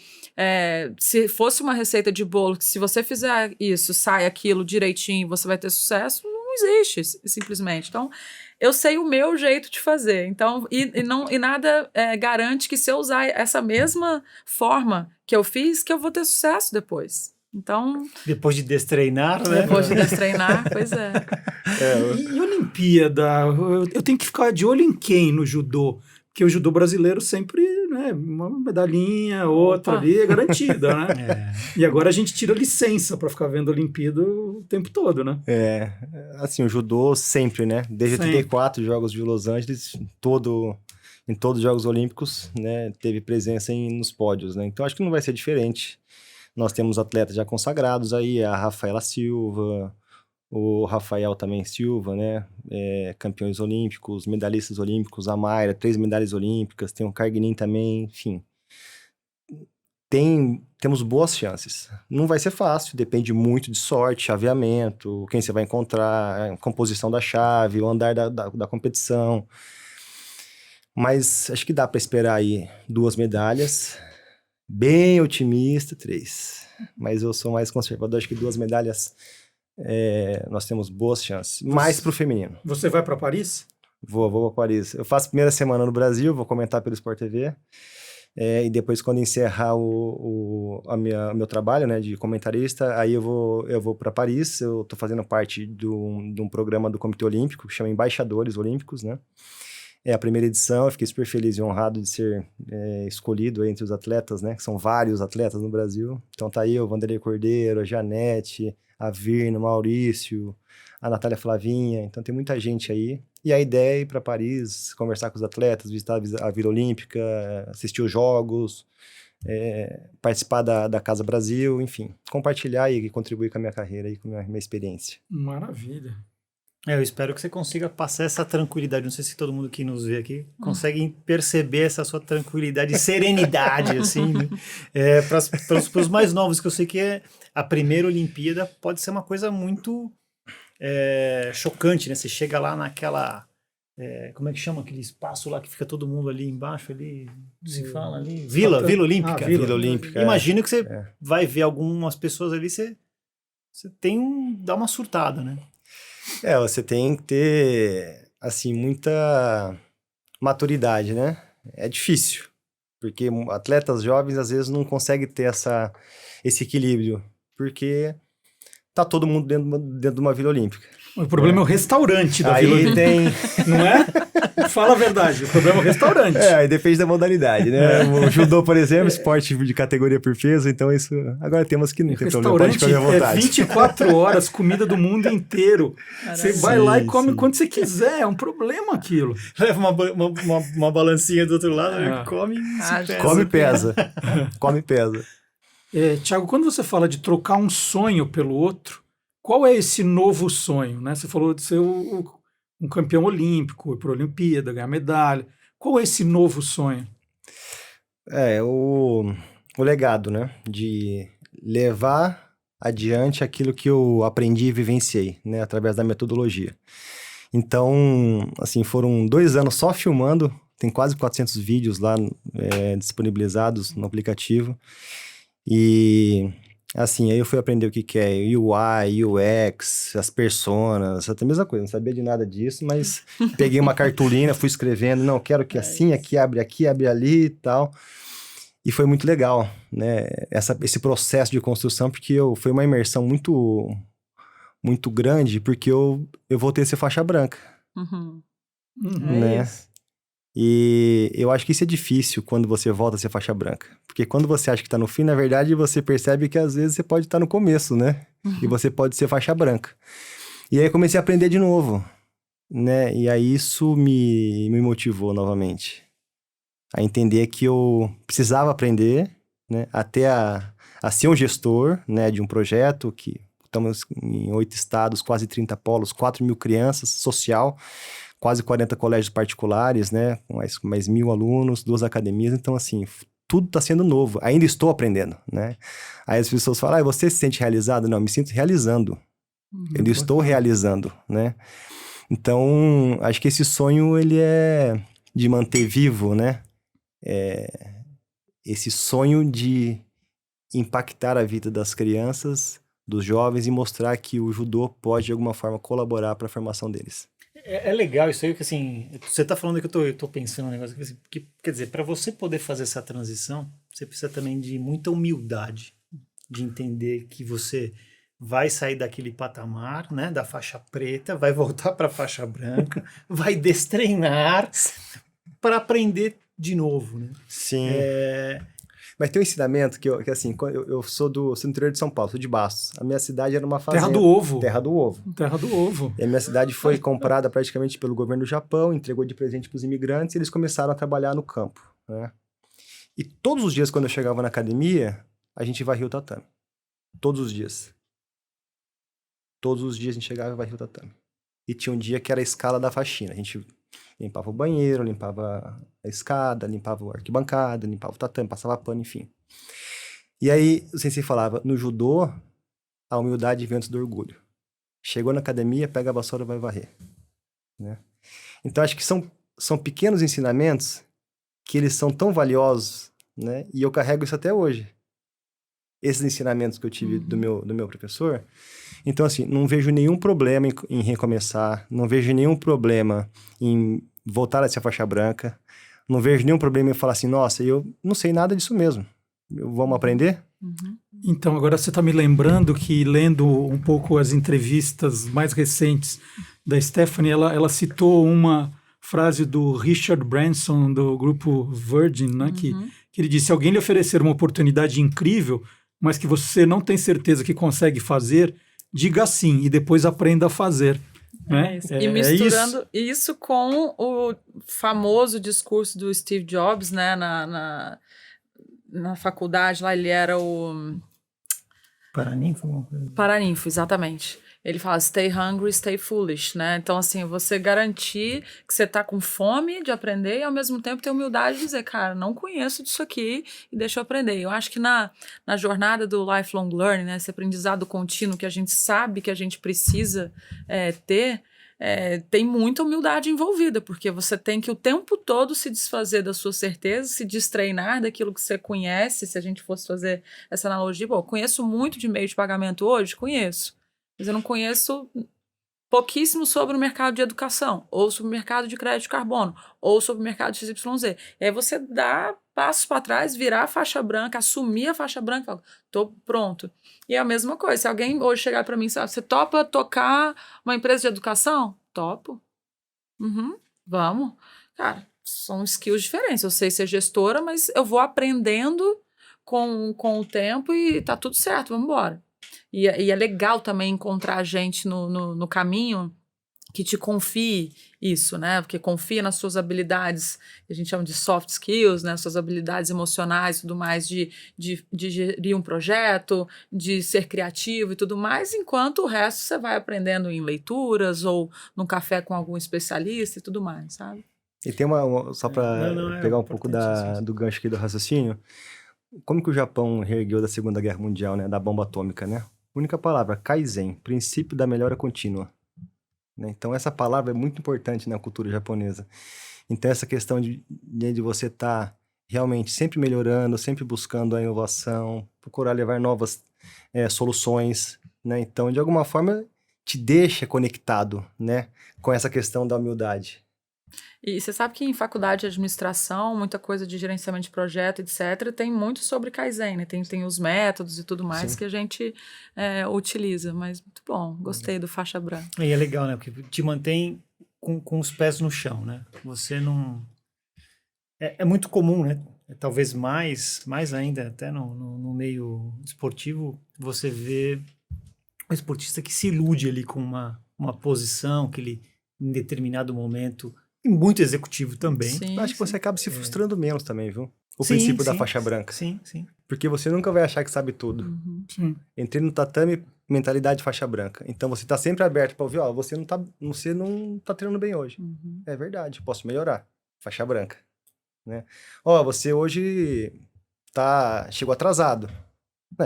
se fosse uma receita de bolo, que se você fizer isso, sai aquilo direitinho, você vai ter sucesso, não existe, simplesmente. Então, eu sei o meu jeito de fazer. Então, e nada garante que se eu usar essa mesma forma que eu fiz, que eu vou ter sucesso depois. Então... Depois de destreinar, né? Depois de destreinar, pois é. E Olimpíada? Eu tenho que ficar de olho em quem no judô? Porque o judô brasileiro sempre, né, uma medalhinha, outra ali, é garantida, né? E agora a gente tira licença para ficar vendo a Olimpíada o tempo todo, né? Assim, o judô sempre, né? Desde 84 Jogos de Los Angeles, em todos os Jogos Olímpicos, né, teve presença nos pódios, né? Então acho que não vai ser diferente. Nós temos atletas já consagrados aí, a Rafaela Silva, o Rafael também Silva, né? Campeões olímpicos, medalhistas olímpicos, a Mayra, 3 medalhas olímpicas, tem o Carguinin também, enfim. Temos boas chances. Não vai ser fácil, depende muito de sorte, chaveamento, quem você vai encontrar, composição da chave, o andar da competição. Mas acho que dá para esperar aí 2 medalhas, bem otimista, 3. Mas eu sou mais conservador, acho que 2 medalhas... nós temos boas chances, mais pro feminino. Você vai para Paris? Vou para Paris. Eu faço a primeira semana no Brasil, vou comentar pelo Sport TV, e depois quando encerrar o meu trabalho, né, de comentarista, aí eu vou para Paris. Eu tô fazendo parte de um programa do Comitê Olímpico, que chama Embaixadores Olímpicos, né? É a primeira edição, eu fiquei super feliz e honrado de ser escolhido entre os atletas, né? Que são vários atletas no Brasil. Então tá aí o Vanderlei Cordeiro, a Janete, a Virna, o Maurício, a Natália Flavinha. Então tem muita gente aí. E a ideia é ir para Paris, conversar com os atletas, visitar a Vila Olímpica, assistir os jogos, participar da Casa Brasil, enfim. Compartilhar e contribuir com a minha carreira e com a minha experiência. Maravilha. Eu espero que você consiga passar essa tranquilidade. Não sei se todo mundo que nos vê aqui consegue perceber essa sua tranquilidade e serenidade, assim, né? Para os mais novos, que eu sei que a primeira Olimpíada pode ser uma coisa muito chocante, né? Você chega lá naquela... como é que chama aquele espaço lá que fica todo mundo ali embaixo, ali, se fala ali? Vila Olímpica. Vila Olímpica. Imagino que você vai ver algumas pessoas ali, você dá uma surtada, né? Você tem que ter, assim, muita maturidade, né? É difícil, porque atletas jovens, às vezes, não conseguem ter esse equilíbrio, porque tá todo mundo dentro de uma Vila Olímpica. O problema é o restaurante da Aí Vila Olímpica. tem... Não é? Fala a verdade, o problema é o restaurante. aí depende da modalidade, né? O judô, por exemplo, esporte de categoria por peso, então isso... Agora temos que não tem problema, pode Restaurante comer à vontade. 24 horas, comida do mundo inteiro. Você vai lá e come sim. quando você quiser, é um problema aquilo. Leva uma balancinha do outro lado, Ah. come e Ah, se pesa. Come e pesa. Come e pesa. Tiago, quando você fala de trocar um sonho pelo outro, qual é esse novo sonho? Né? Você falou de ser um campeão olímpico, ir para a Olimpíada, ganhar medalha. Qual é esse novo sonho? O legado, né? De levar adiante aquilo que eu aprendi e vivenciei, né? Através da metodologia. Então, assim, foram 2 anos só filmando, tem quase 400 vídeos lá disponibilizados no aplicativo. E, assim, aí eu fui aprender o que é UI, UX, as personas, até a mesma coisa, não sabia de nada disso, mas peguei uma cartolina, fui escrevendo, não, quero que assim, aqui abre ali e tal. E foi muito legal, né, esse processo de construção, porque foi uma imersão muito, muito grande, porque eu voltei a ser faixa branca, Uhum. né? Isso. E eu acho que isso é difícil quando você volta a ser faixa branca. Porque quando você acha que tá no fim, na verdade, você percebe que às vezes você pode estar no começo, né? E você pode ser faixa branca. E aí eu comecei a aprender de novo, né? E aí isso me motivou novamente. A entender que eu precisava aprender, né? Até a ser um gestor, né? De um projeto que estamos em 8 estados, quase 30 polos, 4.000 crianças, social, quase 40 colégios particulares, né? Com mais 1.000 alunos, 2 academias. Então, assim, tudo está sendo novo. Ainda estou aprendendo, né? Aí as pessoas falam, você se sente realizado? Não, eu me sinto realizando. Eu estou realizando, né? Então, acho que esse sonho, ele é de manter vivo, né? Esse sonho de impactar a vida das crianças, dos jovens e mostrar que o judô pode, de alguma forma, colaborar para a formação deles. É legal isso aí, que assim, você tá falando que eu tô pensando um negócio aqui, assim, que, quer dizer, para você poder fazer essa transição, você precisa também de muita humildade, de entender que você vai sair daquele patamar, né, da faixa preta, vai voltar para a faixa branca, vai destreinar para aprender de novo, né? Sim. Mas tem um ensinamento que assim, eu sou do interior de São Paulo, sou de Bastos. A minha cidade era uma fazenda. Terra do ovo. Terra do ovo. Terra do ovo. E a minha cidade foi comprada praticamente pelo governo do Japão, entregou de presente para os imigrantes e eles começaram a trabalhar no campo, né? E todos os dias, quando eu chegava na academia, a gente varria o tatame. Todos os dias. Todos os dias a gente chegava e varria o tatame. E tinha um dia que era a escala da faxina. A gente limpava o banheiro, limpava a escada, limpava a arquibancada, limpava o tatame, passava pano, enfim. E aí, o sensei falava, no judô, a humildade vem antes do orgulho. Chegou na academia, pega a vassoura e vai varrer, né? Então, acho que são pequenos ensinamentos que eles são tão valiosos, né? E eu carrego isso até hoje. Esses ensinamentos que eu tive do meu professor. Então, assim, não vejo nenhum problema em recomeçar, não vejo nenhum problema em voltar a ser faixa branca, não vejo nenhum problema em falar assim, nossa, eu não sei nada disso mesmo. Vamos aprender? Então, agora você está me lembrando que, lendo um pouco as entrevistas mais recentes da Stephanie, ela citou uma frase do Richard Branson, do grupo Virgin, né, que ele disse, se alguém lhe oferecer uma oportunidade incrível, mas que você não tem certeza que consegue fazer, diga sim e depois aprenda a fazer. Né? E misturando isso com o famoso discurso do Steve Jobs, né, na faculdade lá, ele era o... Paraninfo, exatamente. Ele fala, stay hungry, stay foolish, né? Então, assim, você garantir que você tá com fome de aprender e, ao mesmo tempo, ter humildade de dizer, cara, não conheço disso aqui e deixa eu aprender. Eu acho que na jornada do lifelong learning, né, esse aprendizado contínuo que a gente sabe que a gente precisa ter, tem muita humildade envolvida, porque você tem que o tempo todo se desfazer das suas certezas, se destreinar daquilo que você conhece. Se a gente fosse fazer essa analogia, bom, eu conheço muito de meio de pagamento hoje, conheço. Mas eu não conheço pouquíssimo sobre o mercado de educação, ou sobre o mercado de crédito de carbono, ou sobre o mercado de XYZ. E aí você dá passos para trás, virar a faixa branca, assumir a faixa branca, falar, tô pronto. E é a mesma coisa, se alguém hoje chegar para mim e falar, você topa tocar uma empresa de educação? Topo. Uhum, vamos. Cara, são skills diferentes. Eu sei ser gestora, mas eu vou aprendendo com o tempo e tá tudo certo, vamos embora. E é legal também encontrar gente no caminho que te confie isso, né? Porque confia nas suas habilidades, que a gente chama de soft skills, né? Suas habilidades emocionais e tudo mais, de gerir um projeto, de ser criativo e tudo mais, enquanto o resto você vai aprendendo em leituras ou num café com algum especialista e tudo mais, sabe? E tem só para pegar um pouco do gancho aqui do raciocínio, como que o Japão reergueu da Segunda Guerra Mundial, né? Da bomba atômica, né? Única palavra, Kaizen, princípio da melhora contínua. Né? Então, essa palavra é muito importante na cultura japonesa. Então, essa questão de você estar realmente sempre melhorando, sempre buscando a inovação, procurar levar novas soluções, né? Então, de alguma forma, te deixa conectado, né? Com essa questão da humildade. E você sabe que em faculdade de administração, muita coisa de gerenciamento de projeto, etc., tem muito sobre Kaizen, né? Tem os métodos e tudo mais que a gente utiliza. Mas muito bom, gostei do faixa branca. E é legal, né? Porque te mantém com os pés no chão, né? Você não... É muito comum, né? Talvez mais ainda, até no meio esportivo, você vê um esportista que se ilude ali com uma posição que ele, em determinado momento... E muito executivo também. Sim, acho que você acaba se frustrando menos também, viu? O Sim, princípio da sim, faixa branca. Sim. Porque você nunca vai achar que sabe tudo. Sim. Entrei no tatame, mentalidade faixa branca. Então você tá sempre aberto para ouvir, ó, você não tá treinando bem hoje. É verdade, posso melhorar. Faixa branca. Né? Ó, você hoje chegou atrasado.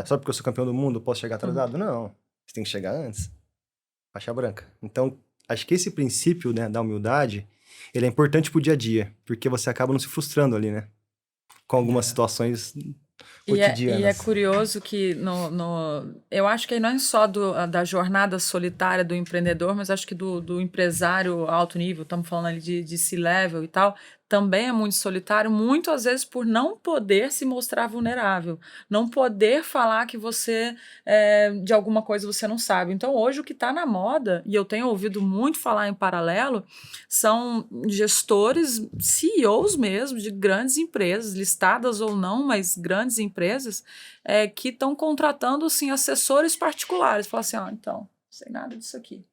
Só porque eu sou campeão do mundo, posso chegar atrasado? Não. Você tem que chegar antes. Faixa branca. Então, acho que esse princípio, né, da humildade, ele é importante pro dia a dia, porque você acaba não se frustrando ali, né? Com algumas situações cotidianas. E é curioso que eu acho que aí não é só da jornada solitária do empreendedor, mas acho que do empresário alto nível, estamos falando ali de C-level e tal, também é muito solitário, muito às vezes por não poder se mostrar vulnerável, não poder falar que você, de alguma coisa você não sabe. Então hoje o que está na moda, e eu tenho ouvido muito falar em paralelo, são gestores, CEOs mesmo, de grandes empresas, listadas ou não, mas grandes empresas, que estão contratando assim, assessores particulares. Falam assim, então, não sei nada disso aqui.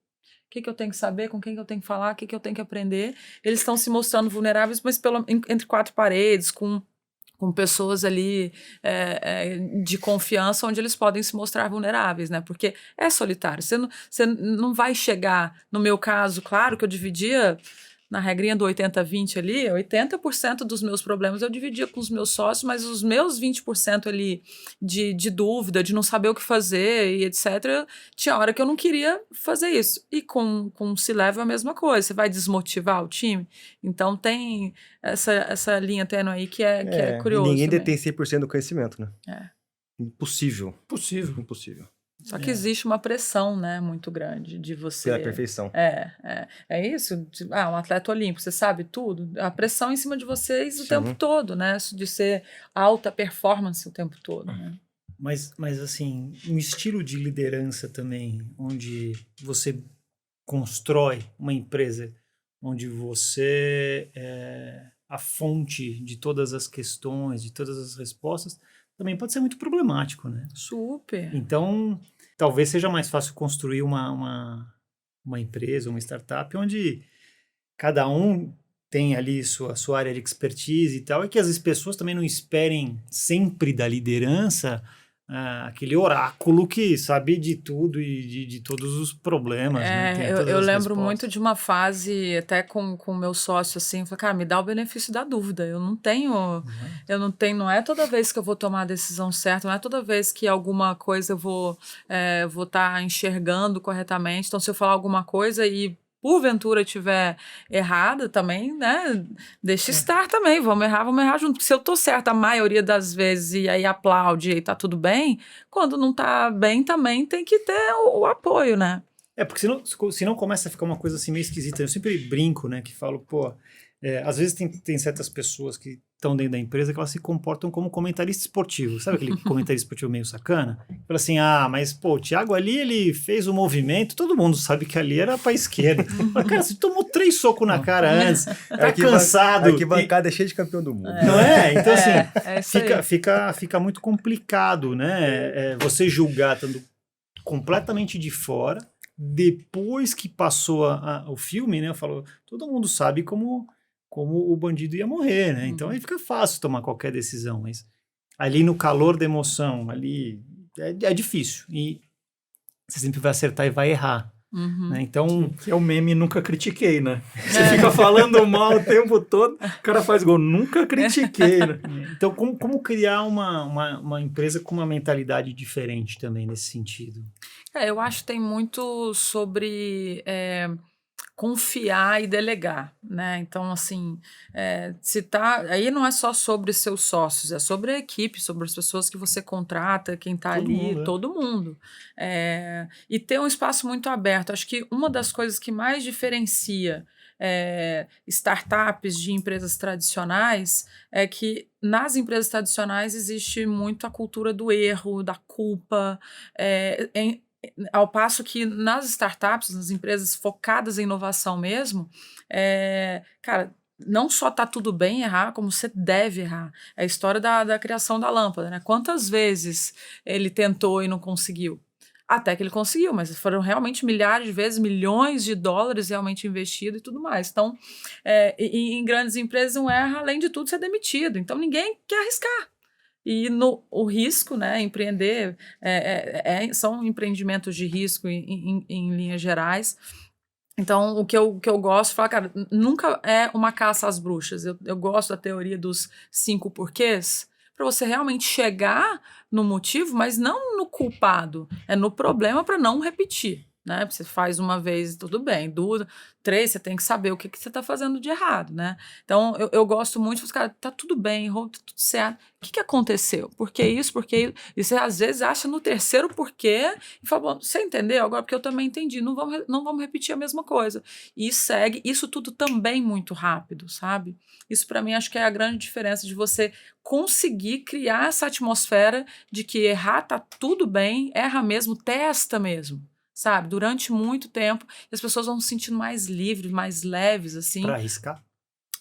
O que eu tenho que saber, com quem que eu tenho que falar, o que eu tenho que aprender. Eles estão se mostrando vulneráveis, mas entre quatro paredes, com pessoas ali de confiança, onde eles podem se mostrar vulneráveis, né? Porque é solitário. Você não vai chegar, no meu caso, claro que eu dividia... Na regrinha do 80-20 ali, 80% dos meus problemas eu dividia com os meus sócios, mas os meus 20% ali de dúvida, de não saber o que fazer e etc., tinha hora que eu não queria fazer isso. E com o C-Level é a mesma coisa, você vai desmotivar o time. Então tem essa linha tênue aí que é curioso. E ninguém também. detém 100% do conhecimento, né? Impossível. Impossível. Só que existe uma pressão, né, muito grande de você... Pela perfeição. É isso. Um atleta olímpico, você sabe tudo. A pressão em cima de vocês o tempo todo, né? De ser alta performance o tempo todo, né? Mas assim, um estilo de liderança também, onde você constrói uma empresa, onde você é a fonte de todas as questões, de todas as respostas, também pode ser muito problemático, né? Super. Então, talvez seja mais fácil construir uma empresa, uma startup, onde cada um tem ali sua área de expertise e tal, e que as pessoas também não esperem sempre da liderança aquele oráculo que sabe de tudo e de todos os problemas. Né? Eu lembro muito de uma fase, até com o meu sócio, assim, eu falei, cara, me dá o benefício da dúvida. Eu não tenho, não é toda vez que eu vou tomar a decisão certa, não é toda vez que alguma coisa eu vou estar enxergando corretamente. Então, se eu falar alguma coisa e porventura estiver errada também, né? Deixa estar também, vamos errar junto. Porque se eu tô certa a maioria das vezes e aí aplaude e tá tudo bem, quando não tá bem também tem que ter o apoio, né? Porque senão começa a ficar uma coisa assim meio esquisita. Eu sempre brinco, né? Que falo, às vezes tem certas pessoas que estão dentro da empresa que elas se comportam como comentarista esportivo. Sabe aquele comentarista esportivo meio sacana? Fala assim, mas pô, o Thiago ali, ele fez o movimento, todo mundo sabe que ali era pra esquerda. Mas, cara, você tomou 3 socos na cara antes, tá cansado. A arquibancada é cheia de campeão do mundo. Não é? Então, isso fica muito complicado, né? Você julgar estando completamente de fora, depois que passou o filme, né? Eu falo, todo mundo sabe como o bandido ia morrer, né? Então aí fica fácil tomar qualquer decisão, mas ali no calor da emoção, ali é difícil. E você sempre vai acertar e vai errar. Né? Então, que é o meme nunca critiquei, né? Você fica falando mal o tempo todo, o cara faz gol, nunca critiquei, né? Então, como criar uma empresa com uma mentalidade diferente também nesse sentido? Eu acho que tem muito sobre confiar e delegar, né? Então, assim, aí não é só sobre seus sócios, é sobre a equipe, sobre as pessoas que você contrata, quem está ali, todo mundo. E ter um espaço muito aberto. Acho que uma das coisas que mais diferencia startups de empresas tradicionais é que nas empresas tradicionais existe muito a cultura do erro, da culpa, ao passo que nas startups, nas empresas focadas em inovação mesmo, cara, não só tá tudo bem errar, como você deve errar. É a história da criação da lâmpada, né? Quantas vezes ele tentou e não conseguiu? Até que ele conseguiu, mas foram realmente milhares de vezes, milhões de dólares realmente investido e tudo mais. Então, em grandes empresas, um erra, além de tudo, ser demitido. Então, ninguém quer arriscar. E o risco, né, empreender, são empreendimentos de risco em linhas gerais. Então, o que eu gosto de falar, cara, nunca é uma caça às bruxas. Eu gosto da teoria dos 5 porquês, para você realmente chegar no motivo, mas não no culpado, é no problema para não repetir. Né? Você faz uma vez, tudo bem, 2, 3, você tem que saber o que você está fazendo de errado, né? Então, eu gosto muito, cara, tá tudo bem, tá tudo certo. O que aconteceu? Por que isso? Por que isso? E você, às vezes, acha no terceiro porquê e fala, bom, você entendeu? Agora, porque eu também entendi, não vamos repetir a mesma coisa. E segue, isso tudo também muito rápido, sabe? Isso, para mim, acho que é a grande diferença de você conseguir criar essa atmosfera de que errar tá tudo bem, erra mesmo, testa mesmo. Sabe, durante muito tempo, as pessoas vão se sentindo mais livres, mais leves, assim. Para arriscar?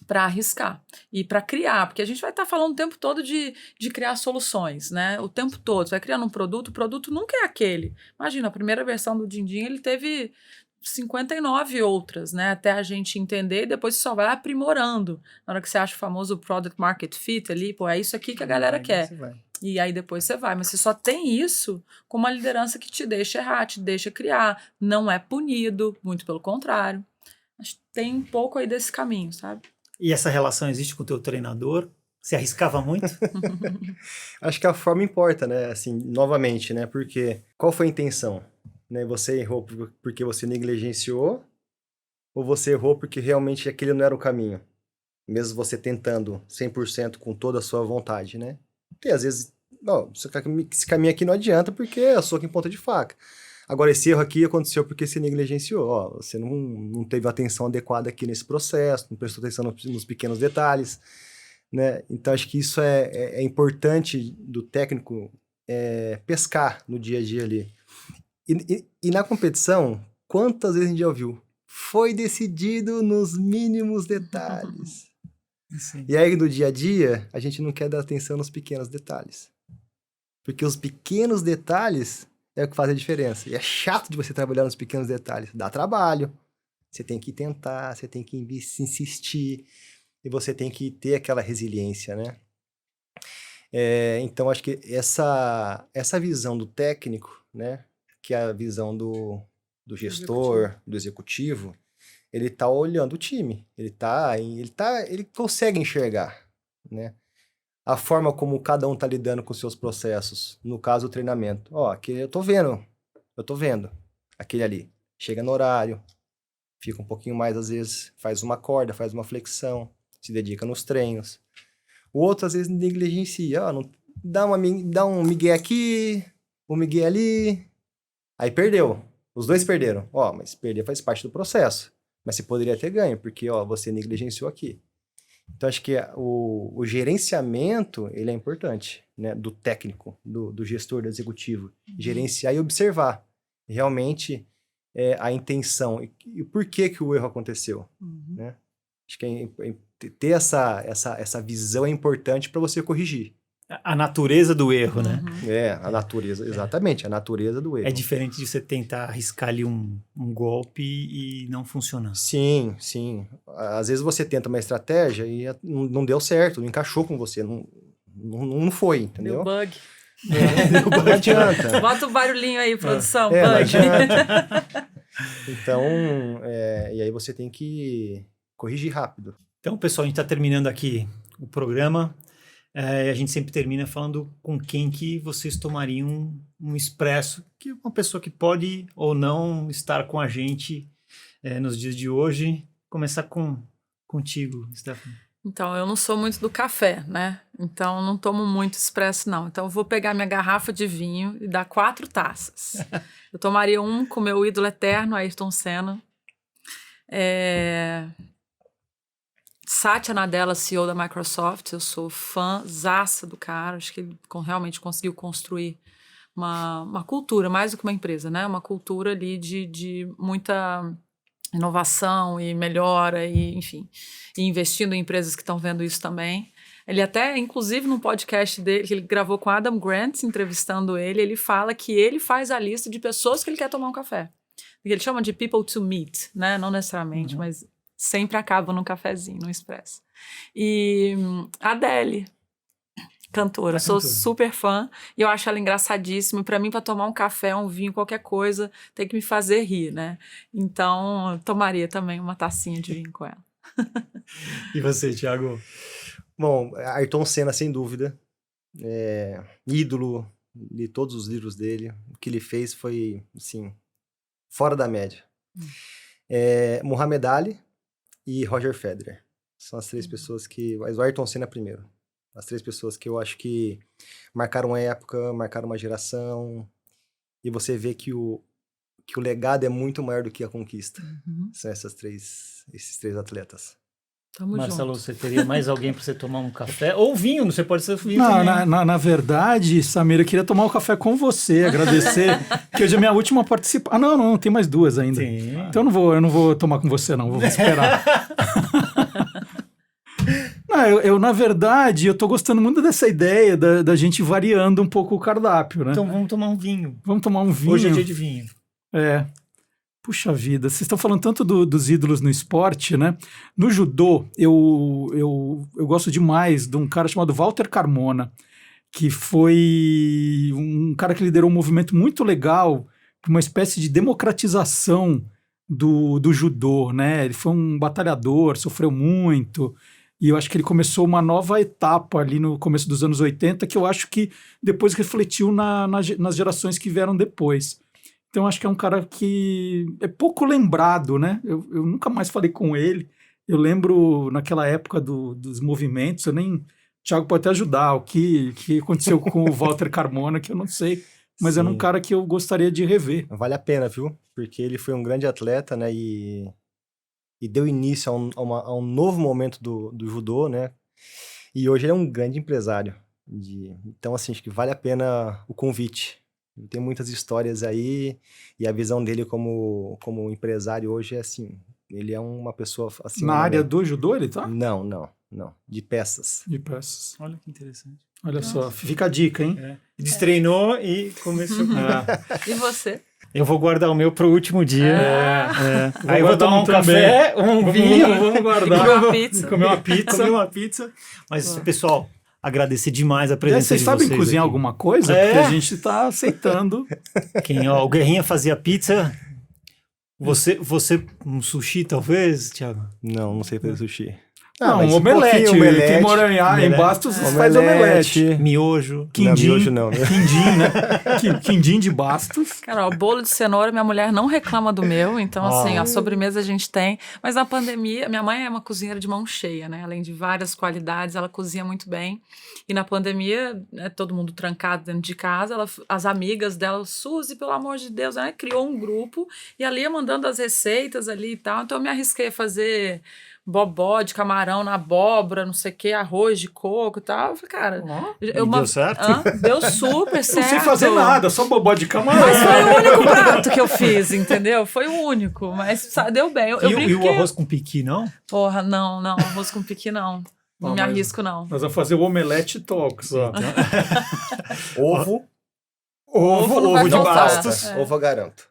Para arriscar e para criar, porque a gente vai estar falando o tempo todo de criar soluções, né? O tempo todo, você vai criando um produto, o produto nunca é aquele. Imagina, a primeira versão do Din Din, ele teve 59 outras, né? Até a gente entender e depois você só vai aprimorando. Na hora que você acha o famoso product market fit ali, pô, é isso aqui que a galera quer. E aí depois você vai. Mas você só tem isso com uma liderança que te deixa errar, te deixa criar. Não é punido, muito pelo contrário. Acho que tem um pouco aí desse caminho, sabe? E essa relação existe com o teu treinador? Você arriscava muito? Acho que a forma importa, né? Assim, novamente, né? Porque qual foi a intenção? Né? Você errou porque você negligenciou ou você errou porque realmente aquele não era o caminho? Mesmo você tentando 100% com toda a sua vontade, né? Porque às vezes, não, esse caminho aqui não adianta porque é soco em ponta de faca. Agora, esse erro aqui aconteceu porque você negligenciou. Ó, você não teve a atenção adequada aqui nesse processo, não prestou atenção nos pequenos detalhes. Né? Então, acho que isso é importante do técnico pescar no dia a dia ali. E na competição, quantas vezes a gente já ouviu? Foi decidido nos mínimos detalhes. Sim. E aí, no dia a dia, a gente não quer dar atenção nos pequenos detalhes. Porque os pequenos detalhes é o que faz a diferença. E é chato de você trabalhar nos pequenos detalhes. Dá trabalho. Você tem que tentar, você tem que insistir. E você tem que ter aquela resiliência, né? Então, acho que essa visão do técnico, né? Que é a visão do gestor, do executivo, ele tá olhando o time. Ele consegue enxergar, né? A forma como cada um tá lidando com os seus processos. No caso, o treinamento. Ó, aquele eu tô vendo. Aquele ali. Chega no horário, fica um pouquinho mais, às vezes, faz uma corda, faz uma flexão, se dedica nos treinos. O outro, às vezes, negligencia. Ó, dá um migué aqui, um migué ali. Aí perdeu. Os dois perderam. Ó, mas perder faz parte do processo. Mas você poderia ter ganho, porque ó, você negligenciou aqui. Então, acho que o gerenciamento, ele é importante, né? Do técnico, do gestor, do executivo. Gerenciar e observar realmente a intenção e o porquê que o erro aconteceu, né? Acho que ter essa visão é importante para você corrigir. A natureza do erro, né? A natureza, exatamente, a natureza do erro. É diferente de você tentar arriscar ali um golpe e não funcionar. Sim, sim. Às vezes você tenta uma estratégia e não deu certo, não encaixou com você, não foi, entendeu? Deu bug. Não adianta. Bota o barulhinho aí, produção. Não Bug. adianta. Então, e aí você tem que corrigir rápido. Então, pessoal, a gente está terminando aqui o programa. A gente sempre termina falando com quem que vocês tomariam um expresso, que é uma pessoa que pode ou não estar com a gente nos dias de hoje. Começar contigo, Stephanie. Então, eu não sou muito do café, né? Então, eu não tomo muito expresso, não. Então, eu vou pegar minha garrafa de vinho e dar 4 taças. Eu tomaria um com meu ídolo eterno, Ayrton Senna. Satya Nadella, CEO da Microsoft, eu sou fãzaça do cara, acho que ele realmente conseguiu construir uma cultura, mais do que uma empresa, né? Uma cultura ali de muita inovação e melhora, e enfim, e investindo em empresas que estão vendo isso também. Ele até, inclusive, num podcast dele, que ele gravou com Adam Grant, entrevistando ele fala que ele faz a lista de pessoas que ele quer tomar um café. Ele chama de people to meet, né? Não necessariamente, mas sempre acaba num cafezinho, num expresso. E a Adele, cantora, sou super fã, e eu acho ela engraçadíssima. E pra mim, pra tomar um café, um vinho, qualquer coisa, tem que me fazer rir, né? Então, eu tomaria também uma tacinha de vinho com ela. E você, Thiago? Bom, Ayrton Senna, sem dúvida. Ídolo, li todos os livros dele. O que ele fez foi, assim, fora da média. Muhammad Ali e Roger Federer. São as 3 pessoas que... Mas o Ayrton Senna primeiro. As 3 pessoas que eu acho que marcaram época, marcaram uma geração. E você vê que o legado é muito maior do que a conquista. São esses 3 atletas. Tamo Marcelo, junto. você teria mais alguém para você tomar um café? Ou vinho, você pode ser vinho Não, também. na verdade, Samir, eu queria tomar um café com você, agradecer, que hoje é minha última participação. Não, tem mais 2 ainda. Sim. Então eu não vou tomar com você, não, vou esperar. Não, na verdade, eu tô gostando muito dessa ideia da gente variando um pouco o cardápio, né? Então vamos tomar um vinho. Vamos tomar um vinho. Hoje é dia de vinho. Puxa vida, vocês estão falando tanto dos ídolos no esporte, né? No judô, eu gosto demais de um cara chamado Walter Carmona, que foi um cara que liderou um movimento muito legal, uma espécie de democratização do judô, né? Ele foi um batalhador, sofreu muito, e eu acho que ele começou uma nova etapa ali no começo dos anos 80, que eu acho que depois refletiu nas gerações que vieram depois. Então, acho que é um cara que é pouco lembrado, né? Eu nunca mais falei com ele. Eu lembro naquela época dos movimentos, o Thiago pode até ajudar, o que aconteceu com o Walter Carmona, que eu não sei, mas era um cara que eu gostaria de rever. Vale a pena, viu? Porque ele foi um grande atleta, né? E deu início a um novo momento do judô, né? E hoje ele é um grande empresário. Então, assim, acho que vale a pena o convite. Tem muitas histórias aí, e a visão dele como empresário hoje é assim, ele é uma pessoa assim... Na área do judô ele tá? Não, de peças. De peças. Olha que interessante. Olha só, fica a dica, hein? Destreinou e começou. E você? Eu vou guardar o meu pro último dia. Aí eu vou guardar tomar um também. café, um vinho. Vamos guardar. Comer uma pizza. Comer uma pizza. Mas, pessoal, agradecer demais a presença Vocês de sabem vocês cozinhar aqui. alguma coisa? Porque a gente tá aceitando. O Guerrinha fazia pizza. Você um sushi, talvez, Thiago? Não sei fazer sushi. Não, mas um omelete. omelete. Quem mora em Bastos faz omelete. Miojo. Quindim. Não, miojo não. Quindim, né? Quindim de Bastos. Cara, o bolo de cenoura, minha mulher não reclama do meu, então assim, a sobremesa a gente tem. Mas na pandemia, minha mãe é uma cozinheira de mão cheia, né? Além de várias qualidades, ela cozinha muito bem. E na pandemia, né, todo mundo trancado dentro de casa, as amigas dela, Suzy, pelo amor de Deus, né, criou um grupo e ali ia mandando as receitas ali e tal. Então eu me arrisquei a fazer bobó de camarão na abóbora, não sei o que, arroz de coco e tal. Eu falei, cara... Deu certo? Deu super certo. Não sei fazer nada, só bobó de camarão. Mas foi o único prato que eu fiz, entendeu? Foi o único, mas deu bem. Eu E brinquei. o arroz com piqui, não? Porra, não, arroz com piqui não. Não me arrisco, não. Nós vamos fazer o Omelete Talks, ó. Ovo. Ovo não vai de faltar. bastos. Ovo eu garanto.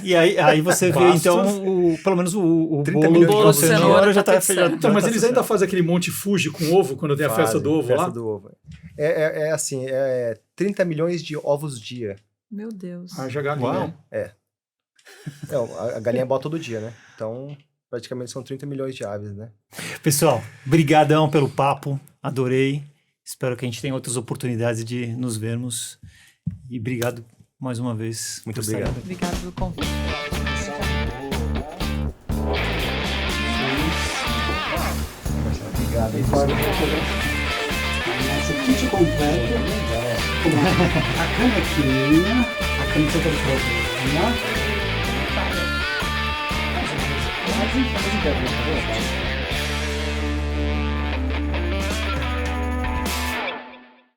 E aí você vê, Bastos. então, pelo menos o 30 bolo milhões de de cenoura já tá tudo certo. Então, mas tá eles tudo ainda certo. fazem aquele Monte Fuji com ovo quando tem a festa do ovo Festa lá? do ovo. É assim, 30 milhões de ovos dia. Meu Deus. Ah, já galinha. Uau. Não, a galinha bota todo dia, né? Então, praticamente são 30 milhões de aves, né? Pessoal, brigadão pelo papo, adorei. Espero que a gente tenha outras oportunidades de nos vermos. E obrigado mais uma vez. Muito por estar obrigado. aqui. Obrigada pelo convite. Obrigado. Nosso kit completo. A canequinha, a camiseta do programa.